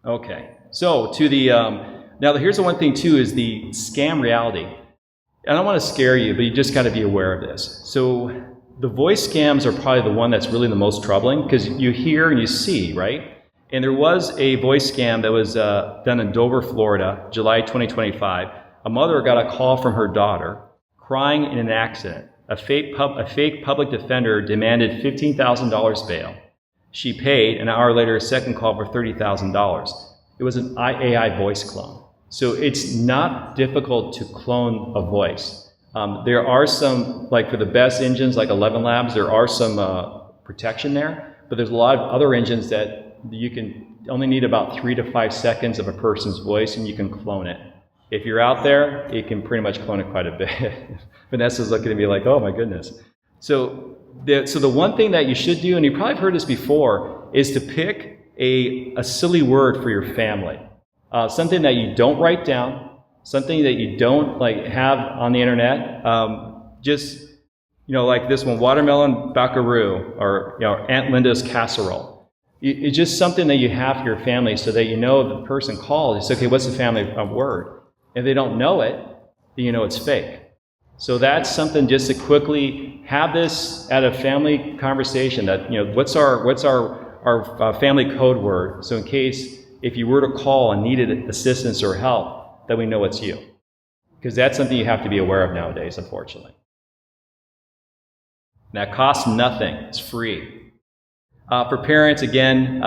Okay, so to the... Now, here's the one thing, too, is the scam reality. I don't want to scare you, but you just got to be aware of this. So the voice scams are probably the one that's really the most troubling, because you hear and you see, right? And there was a voice scam that was done in Dover, Florida, July 2025. A mother got a call from her daughter crying in an accident. A fake public defender demanded $15,000 bail. She paid, an hour later, a second call for $30,000. It was an AI voice clone. So it's not difficult to clone a voice. There are some, like for the best engines like 11 Labs, there are some protection there, but there's a lot of other engines that you can only need about 3 to 5 seconds of a person's voice and you can clone it. If you're out there, you can pretty much clone it quite a bit. Vanessa's looking at me like, oh my goodness. So the one thing that you should do, and you probably have heard this before, is to pick a silly word for your family. Something that you don't write down, something that you don't have on the internet. Just, like this one, watermelon buckaroo, or Aunt Linda's casserole. It's just something that you have for your family so that you know if the person called, it's okay, what's the family word? If they don't know it, then you know it's fake. So that's something just to quickly have this at a family conversation that, what's our family code word, so in case if you were to call and needed assistance or help, that we know it's you. Because that's something you have to be aware of nowadays, unfortunately. And that costs nothing. It's free. For parents, again,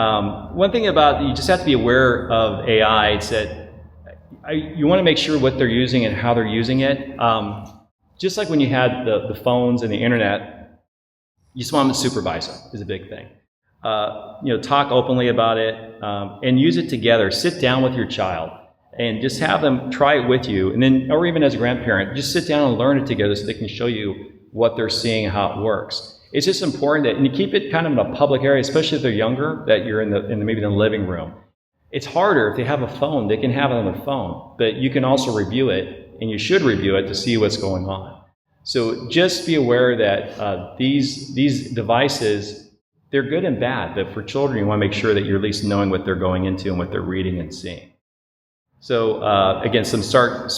one thing about, you just have to be aware of AI. It's that you want to make sure what they're using and how they're using it. Just like when you had the phones and the internet, you just want them to supervise them is a big thing. Talk openly about it and use it together. Sit down with your child and just have them try it with you, and then, or even as a grandparent, just sit down and learn it together so they can show you what they're seeing and how it works. It's just important that, and you keep it kind of in a public area, especially if they're younger, that you're maybe in the living room. It's harder if they have a phone. They can have it on their phone, but you can also review it, and you should review it to see what's going on. So just be aware that these devices, they're good and bad, but for children, you want to make sure that you're at least knowing what they're going into and what they're reading and seeing. So again, some smart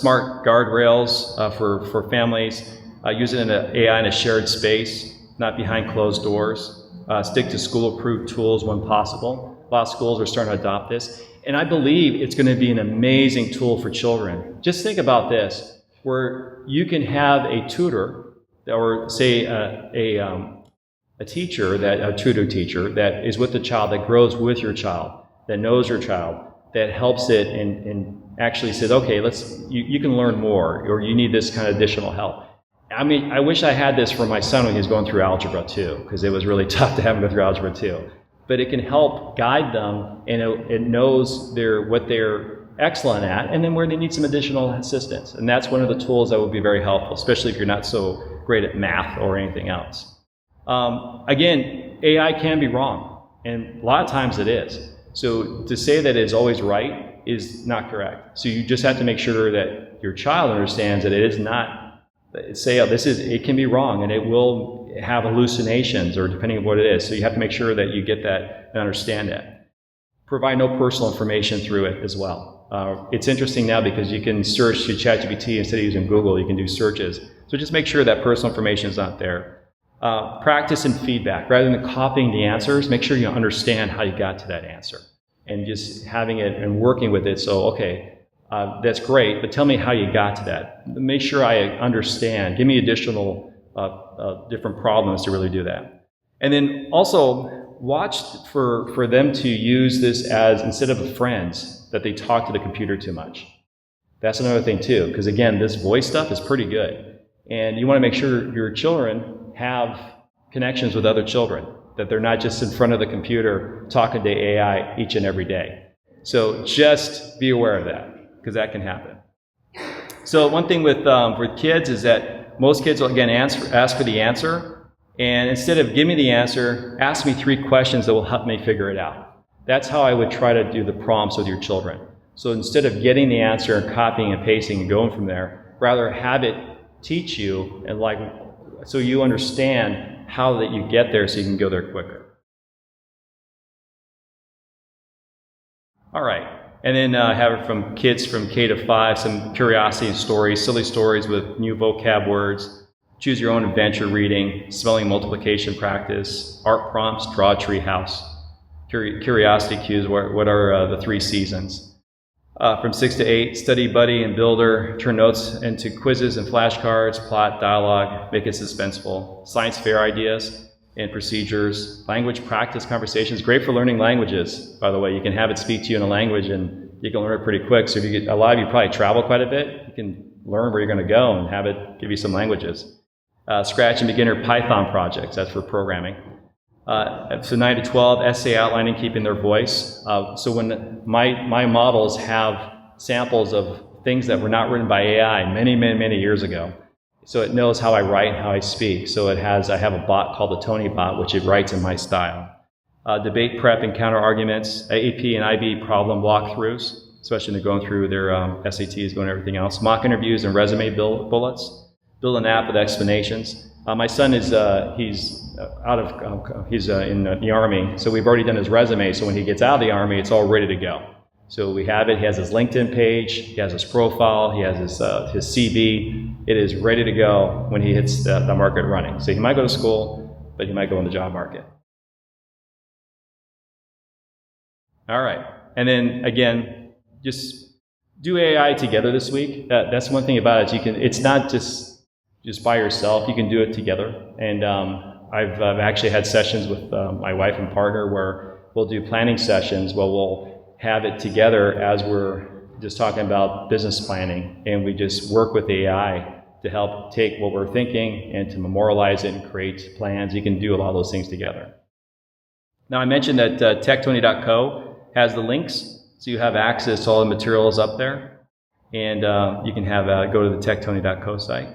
guardrails for families. Use it in AI in a shared space, not behind closed doors. Stick to school-approved tools when possible. A lot of schools are starting to adopt this. And I believe it's going to be an amazing tool for children. Just think about this, where you can have a tutor, or say a tutor teacher that is with the child, that grows with your child, that knows your child, that helps it and actually says, okay, you can learn more, or you need this kind of additional help. I mean, I wish I had this for my son when he was going through Algebra 2, because it was really tough to have him go through Algebra 2. But it can help guide them, and it knows what they're excellent at, and then where they need some additional assistance. And that's one of the tools that would be very helpful, especially if you're not so great at math or anything else. Again, AI can be wrong, and a lot of times it is. So to say that it's always right is not correct. So you just have to make sure that your child understands that it is not, say, oh, it can be wrong and it will have hallucinations or depending on what it is. So you have to make sure that you get that and understand that. Provide no personal information through it as well. It's interesting now because you can search through ChatGPT instead of using Google, you can do searches. So just make sure that personal information is not there. Practice and feedback. Rather than copying the answers, make sure you understand how you got to that answer. And just having it and working with it. So, okay, that's great, but tell me how you got to that. Make sure I understand. Give me additional different problems to really do that. And then also watch for them to use this as, instead of friends, that they talk to the computer too much. That's another thing too, because again, this voice stuff is pretty good. And you want to make sure your children have connections with other children, that they're not just in front of the computer talking to AI each and every day. So just be aware of that, because that can happen. So one thing with kids is that most kids will again ask for the answer, and instead of give me the answer, ask me 3 questions that will help me figure it out. That's how I would try to do the prompts with your children. So instead of getting the answer and copying and pasting and going from there, rather have it teach you and so you understand how that you get there so you can go there quicker. All right. And then have it from kids from K to 5, some curiosity and stories, silly stories with new vocab words, choose your own adventure reading, spelling multiplication practice, art prompts, draw a tree house. Curiosity cues, what are the 3 seasons. From 6 to 8, study buddy and builder, turn notes into quizzes and flashcards, plot, dialogue, make it suspenseful. Science fair ideas and procedures. Language practice conversations, great for learning languages, by the way. You can have it speak to you in a language and you can learn it pretty quick. So if a lot of you probably travel quite a bit, you can learn where you're going to go and have it give you some languages. Scratch and beginner Python projects, that's for programming. So 9 to 12, essay outlining, keeping their voice. So when my models have samples of things that were not written by AI many years ago. So it knows how I write and how I speak. So I have a bot called the Tony bot, which it writes in my style. Debate prep and counter arguments, AP and IB problem walkthroughs, especially when they're going through their SATs, going everything else. Mock interviews and resume bullets. Build an app with explanations. My son is he's in the Army, so we've already done his resume. So when he gets out of the Army, it's all ready to go. So we have it. He has his LinkedIn page. He has his profile. He has his CV. It is ready to go when he hits the market running. So he might go to school, but he might go in the job market. All right, and then again, just do AI together this week. That's one thing about it. It's not just by yourself. You can do it together. And I've actually had sessions with my wife and partner where we'll do planning sessions where we'll have it together as we're just talking about business planning, and we just work with AI to help take what we're thinking and to memorialize it and create plans. You can do a lot of those things together. Now I mentioned that TechTony.co has the links, so you have access to all the materials up there, and you can go to the TechTony.co site.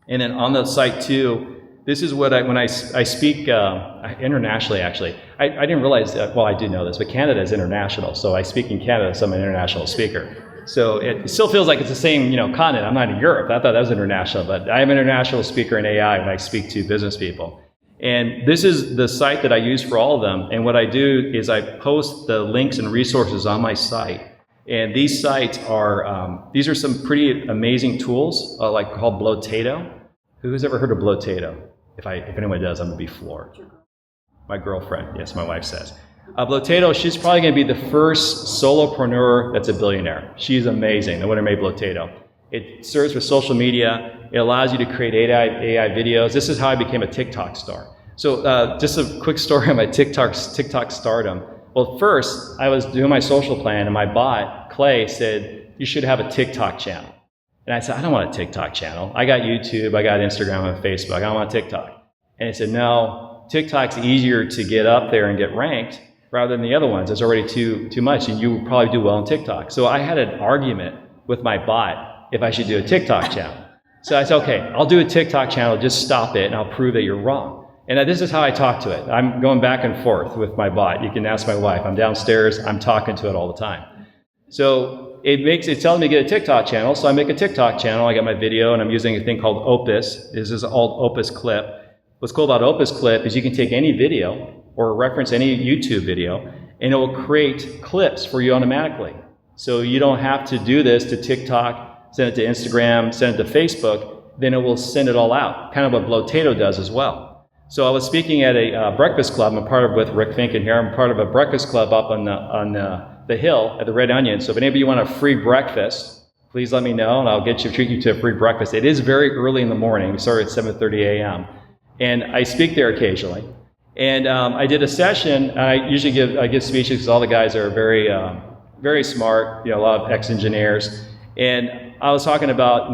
And then on the site too, this is what when I speak internationally, actually. I didn't realize that, well, I do know this, but Canada is international, so I speak in Canada, so I'm an international speaker. So it still feels like it's the same, continent. I'm not in Europe. I thought that was international, but I am an international speaker in AI when I speak to business people. And this is the site that I use for all of them. And what I do is I post the links and resources on my site. And these sites are, these are some pretty amazing tools, called Blotato. Who's ever heard of Blotato? If anyone does, I'm gonna be floored. My girlfriend, yes, my wife says. Blotato, she's probably gonna be the first solopreneur that's a billionaire. She's amazing, the winner made Blotato. It serves for social media. It allows you to create AI videos. This is how I became a TikTok star. So just a quick story on my TikTok stardom. Well, first, I was doing my social plan, and my bot, Clay, said, you should have a TikTok channel. And I said, I don't want a TikTok channel. I got YouTube, I got Instagram and Facebook. I don't want TikTok. And he said, no, TikTok's easier to get up there and get ranked rather than the other ones. It's already too much, and you would probably do well on TikTok. So I had an argument with my bot if I should do a TikTok channel. So I said, okay, I'll do a TikTok channel, just stop it, and I'll prove that you're wrong. And this is how I talk to it. I'm going back and forth with my bot. You can ask my wife. I'm downstairs. I'm talking to it all the time. So it's telling me to get a TikTok channel. So I make a TikTok channel. I got my video, and I'm using a thing called Opus. This is called Opus Clip. What's cool about Opus Clip is you can take any video or reference any YouTube video, and it will create clips for you automatically. So you don't have to do this to TikTok, send it to Instagram, send it to Facebook. Then it will send it all out, kind of what Blotato does as well. So I was speaking at a breakfast club. I'm part of with Rick Finken here. I'm part of a breakfast club up on the hill at the Red Onion. So if any of you want a free breakfast, please let me know, and I'll treat you to a free breakfast. It is very early in the morning. We start at 7:30 a.m. And I speak there occasionally. And I did a session. I usually give speeches because all the guys are very smart. A lot of ex-engineers. And I was talking about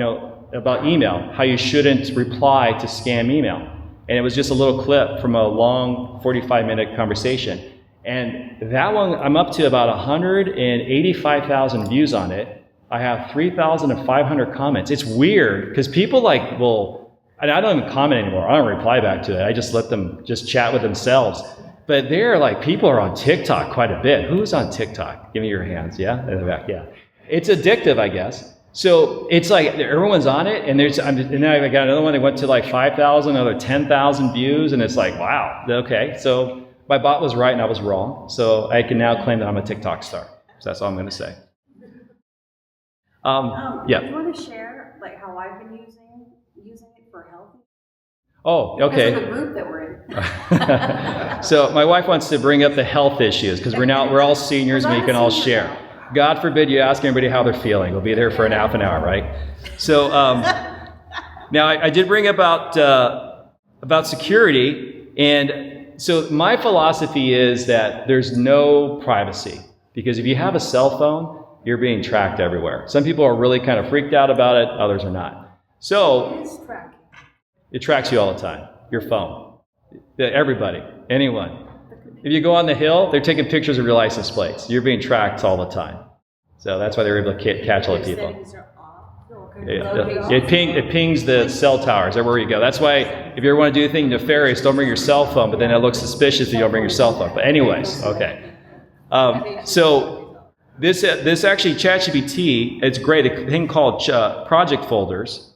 email, how you shouldn't reply to scam email. And it was just a little clip from a long 45-minute conversation. And that one, I'm up to about 185,000 views on it. I have 3,500 comments. It's weird, because people and I don't even comment anymore. I don't reply back to it. I just let them just chat with themselves. But people are on TikTok quite a bit. Who's on TikTok? Give me your hands, yeah? In the back, yeah. It's addictive, I guess. So it's like everyone's on it, and then I got another one that went to 5,000, another 10,000 views, and it's like, wow, okay. So my bot was right and I was wrong. So I can now claim that I'm a TikTok star. So that's all I'm going to say. Yeah. Do you want to share how I've been using it for health? Oh, okay. Because of the group that we're in. So my wife wants to bring up the health issues because we're all seniors and we can all share. God forbid you ask everybody how they're feeling. We'll be there for half an hour, right? So now I did bring about security, and so my philosophy is that there's no privacy, because if you have a cell phone, you're being tracked everywhere. Some people are really kind of freaked out about it, others are not. So it tracks you all the time. Your phone, everybody, anyone. If you go on the hill, they're taking pictures of your license plates. You're being tracked all the time. So that's why they're able to catch all the people. It pings the cell towers everywhere you go. That's why if you ever want to do anything nefarious, don't bring your cell phone, but then it looks suspicious if you don't bring your cell phone. But anyways, okay. So this actually, ChatGPT, it's great. A thing called project folders,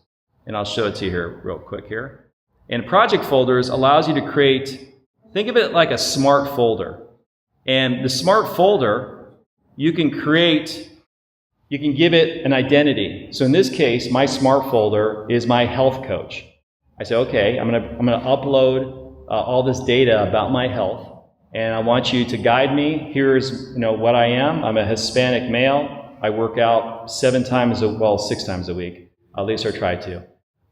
and I'll show it to you here real quick here. And project folders allows you to create, think of it like a smart folder. And the smart folder, you can give it an identity. So in this case, my smart folder is my health coach. I say, okay, I'm gonna upload all this data about my health, and I want you to guide me. Here's what I am. I'm a Hispanic male. I work out 6 times a week. At least I try to.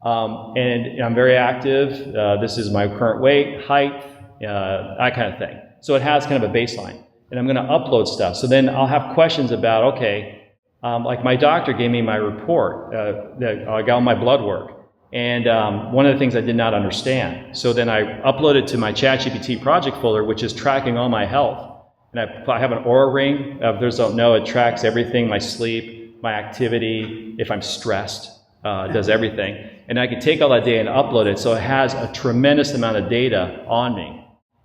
And I'm very active. This is my current weight, height, that kind of thing. So it has kind of a baseline. And I'm going to upload stuff. So then I'll have questions about, okay, like my doctor gave me my report that I got all my blood work. And one of the things I did not understand. So then I uploaded to my ChatGPT project folder, which is tracking all my health. And I have an Aura ring. If those don't know, it tracks everything, my sleep, my activity, if I'm stressed, it does everything. And I can take all that data and upload it. So it has a tremendous amount of data on me.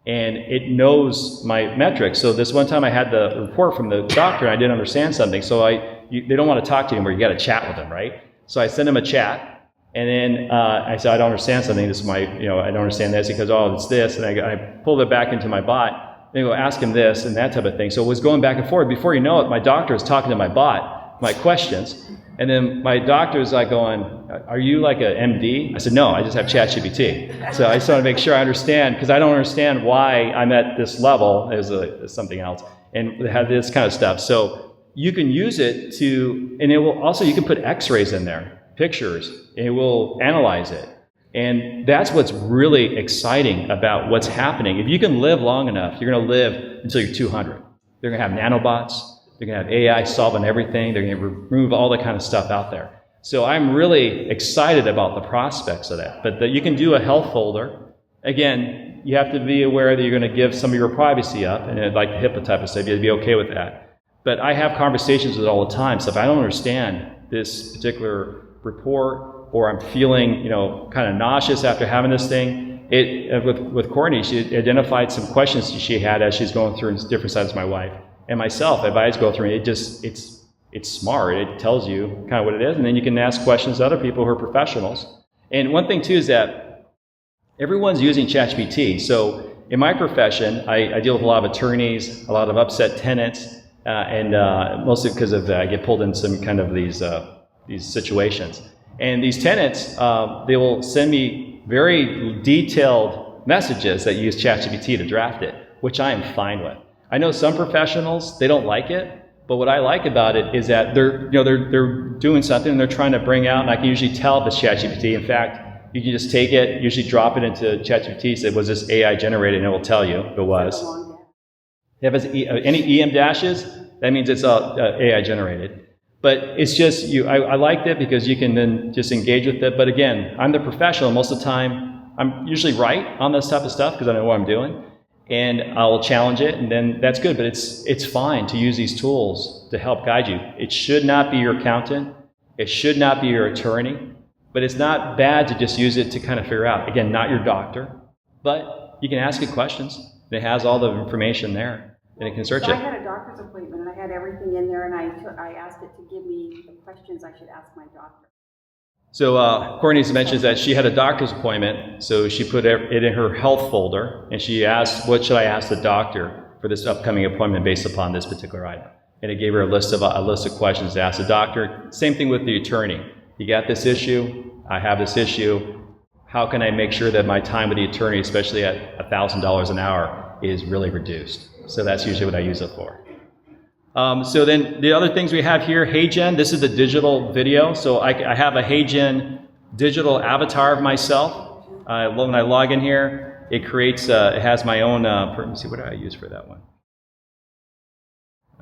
And it knows my metrics. So this one time I had the report from the doctor and I didn't understand something. So they don't want to talk to you anymore. You got to chat with them, right? So I sent him a chat, and then I said, I don't understand something. This is my, I don't understand this. He goes, oh, it's this. And I pulled it back into my bot. And I go, ask him this and that type of thing. So it was going back and forth. Before you know it, my doctor is talking to my bot, my questions. And then my doctor is like going, are you like an MD? I said, no, I just have ChatGPT. So I just want to make sure I understand, because I don't understand why I'm at this level as something else, and have this kind of stuff. So you can use it and it will also, you can put x-rays in there, pictures, and it will analyze it. And that's what's really exciting about what's happening. If you can live long enough, you're going to live until you're 200. They're going to have nanobots. They're going to have AI solving everything. They're going to remove all the kind of stuff out there. So I'm really excited about the prospects of that. But you can do a health folder. Again, you have to be aware that you're going to give some of your privacy up, and like the HIPAA type of stuff, you'd be okay with that. But I have conversations with it all the time. So if I don't understand this particular report, or I'm feeling, kind of nauseous after having this thing, with Courtney, she identified some questions she had as she's going through different sides of my wife. And myself, if I go through it, it's smart. It tells you kind of what it is, and then you can ask questions to other people who are professionals. And one thing too is that everyone's using ChatGPT. So in my profession, I deal with a lot of attorneys, a lot of upset tenants, and mostly because of I get pulled in some kind of these situations. And these tenants, they will send me very detailed messages that use ChatGPT to draft it, which I am fine with. I know some professionals, they don't like it, but what I like about it is that they're doing something and they're trying to bring out, and I can usually tell if it's ChatGPT. In fact, you can just take it, usually drop it into ChatGPT, say, was this AI generated, and it will tell you if it was. If it's any EM dashes, that means it's AI generated. But it's just, I liked it because you can then just engage with it. But again, I'm the professional. Most of the time, I'm usually right on this type of stuff because I know what I'm doing. And I'll challenge it, and then that's good. But it's fine to use these tools to help guide you. It should not be your accountant. It should not be your attorney. But it's not bad to just use it to kind of figure out. Again, not your doctor. But you can ask it questions. It has all the information there, and it can search So it. I had a doctor's appointment, and I had everything in there, and I asked it to give me the questions I should ask my doctor. So Courtney mentions that she had a doctor's appointment, so she put it in her health folder, and she asked, what should I ask the doctor for this upcoming appointment based upon this particular item? And it gave her a list of questions to ask the doctor. Same thing with the attorney. You got this issue, I have this issue. How can I make sure that my time with the attorney, especially at $1,000 an hour, is really reduced? So that's usually what I use it for. So then the other things we have here, HeyGen, this is the digital video. So I have a HeyGen digital avatar of myself. When I log in here, it creates, it has my own, let me see, what do I use for that one?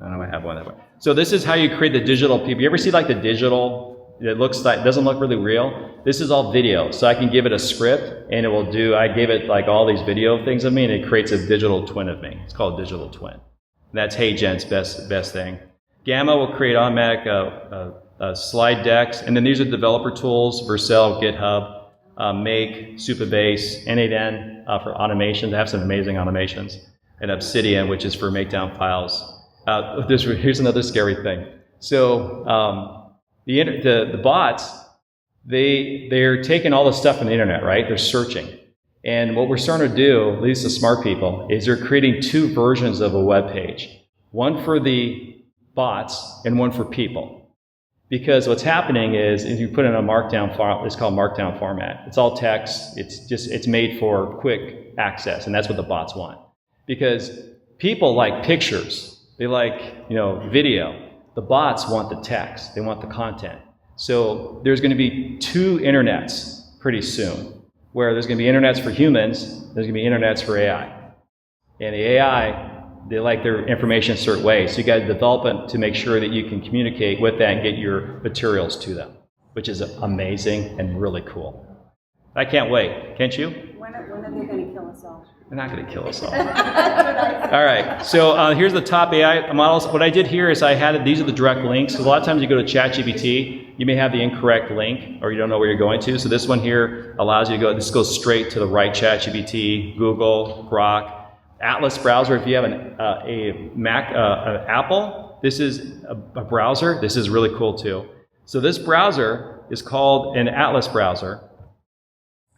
I don't know, I have one that way. So this is how you create the digital people. You ever see like the digital, it looks like, it doesn't look really real? This is all video. So I can give it a script and it will do, I gave it like all these video things of me and it creates a digital twin of me. It's called a digital twin. That's HeyGen's best thing. Gamma will create automatic slide decks, and then these are developer tools: Vercel, GitHub, Make, Supabase, N8N for automations. They have some amazing automations, and Obsidian, which is for make down files. Here's another scary thing. So the bots, they're taking all the stuff from the internet, right? They're searching. And what we're starting to do, at least the smart people, is they're creating two versions of a web page. One for the bots and one for people. Because what's happening is, if you put in a markdown file, it's called markdown format. It's all text. It's made for quick access, and that's what the bots want. Because people like pictures. They like, video. The bots want the text. They want the content. So there's going to be two internets pretty soon, where there's going to be internets for humans, there's going to be internets for AI. And the AI, they like their information a certain way, so you got to develop it to make sure that you can communicate with that and get your materials to them, which is amazing and really cool. I can't wait. Can't you? When are they going to kill us all? They're not going to kill us all. All right, so here's the top AI models. What I did here is these are the direct links. So a lot of times you go to ChatGPT, you may have the incorrect link or you don't know where you're going to. So this one here allows you to go, this goes straight to the right ChatGPT, Google, Grok, Atlas browser. If you have a Mac, Apple, this is a browser. This is really cool too. So this browser is called an Atlas browser.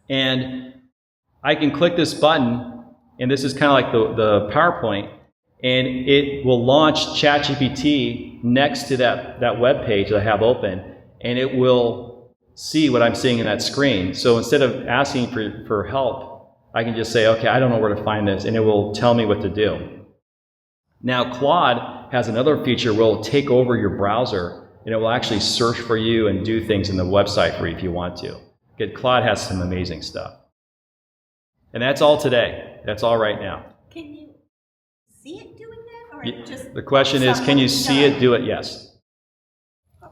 And I can click this button, and this is kind of like the PowerPoint, and it will launch ChatGPT next to that web page that I have open, and it will see what I'm seeing in that screen. So instead of asking for help, I can just say, okay, I don't know where to find this, and it will tell me what to do. Now, Claude has another feature where it will take over your browser, and it will actually search for you and do things in the website for you if you want to. Claude has some amazing stuff. And that's all today. That's all right now. Can you see it doing that, or just the question is, can you see it do it? Yes.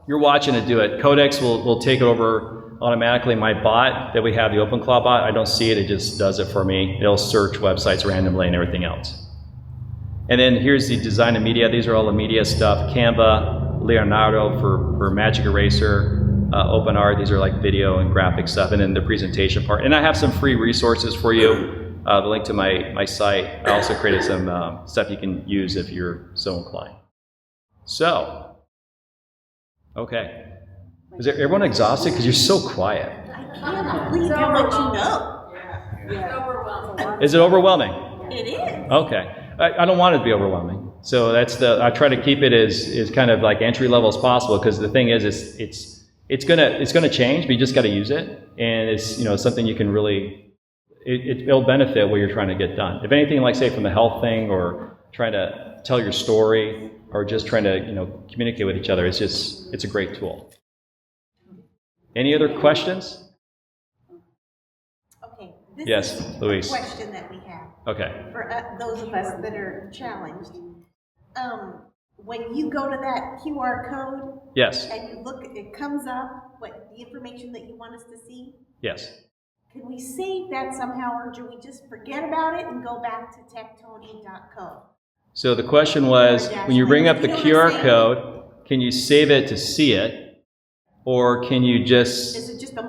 You're watching it do it. Codex will take it over automatically. My bot that we have, the OpenClaw bot, I don't see it. It just does it for me. It'll search websites randomly and everything else. And then here's the design and media. These are all the media stuff. Canva, Leonardo for Magic Eraser, open art. These are like video and graphic stuff, and then the presentation part. And I have some free resources for you. The link to my site. I also created some stuff you can use if you're so inclined. So, okay. Is everyone exhausted? Because you're so quiet. I can't believe how much you know. It's overwhelming. Is it overwhelming? It is. Okay. I don't want it to be overwhelming. So I try to keep it as kind of like entry level as possible, because the thing is, it's gonna change, but you just got to use it, and it's something you can really it'll benefit what you're trying to get done. If anything, like say from the health thing, or trying to tell your story, or just trying to communicate with each other, it's a great tool. Any other questions? Okay. This Yes, is Luis. a question that we have. Okay. For those of us that are challenged. When you go to that QR code Yes. and you look, it comes up, what the information that you want us to see, Yes. can we save that somehow, or do we just forget about it and go back to TechTony.co? So the question was, when you bring up the QR code, can you save it to see it, or can you just Is it just a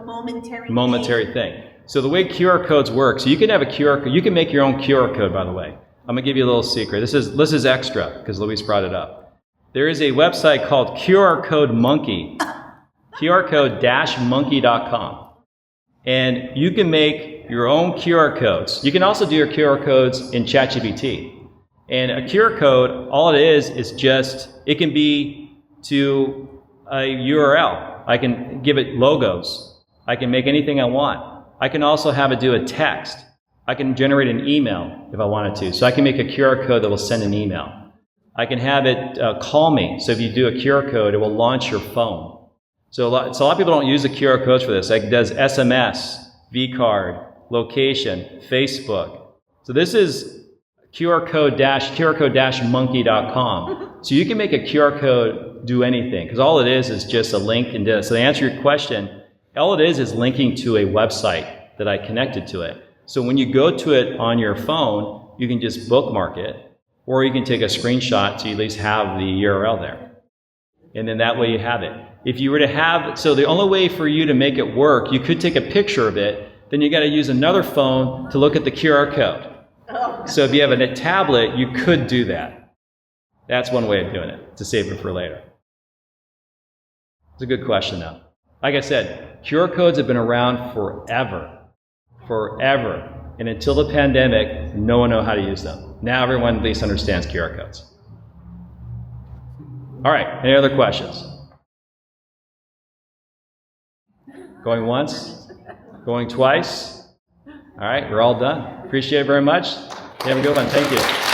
momentary thing? So the way QR codes work, so you can have a QR code, you can make your own QR code, by the way. I'm gonna give you a little secret. This is extra, because Luis brought it up. There is a website called QR Code Monkey, qrcode-monkey.com. And you can make your own QR codes. You can also do your QR codes in ChatGPT. And a QR code, all it is just, it can be to a URL. I can give it logos. I can make anything I want. I can also have it do a text. I can generate an email if I wanted to. So I can make a QR code that will send an email. I can have it call me. So if you do a QR code, it will launch your phone. So a lot of people don't use the QR codes for this. Like it does SMS, vCard, location, Facebook. So this is qrcode-monkey.com. So you can make a QR code do anything, because all it is just a link. And so to answer your question, all it is linking to a website that I connected to it. So when you go to it on your phone, you can just bookmark it, or you can take a screenshot to at least have the URL there. And then that way you have it. If you were to have, so the only way for you to make it work, you could take a picture of it, then you got to use another phone to look at the QR code. So if you have a tablet, you could do that. That's one way of doing it, to save it for later. It's a good question though. Like I said, QR codes have been around forever. Forever. And until the pandemic, no one knew how to use them. Now everyone at least understands QR codes. All right, any other questions? Going once? Going twice? All right, we're all done. Appreciate it very much. You have a good one. Thank you.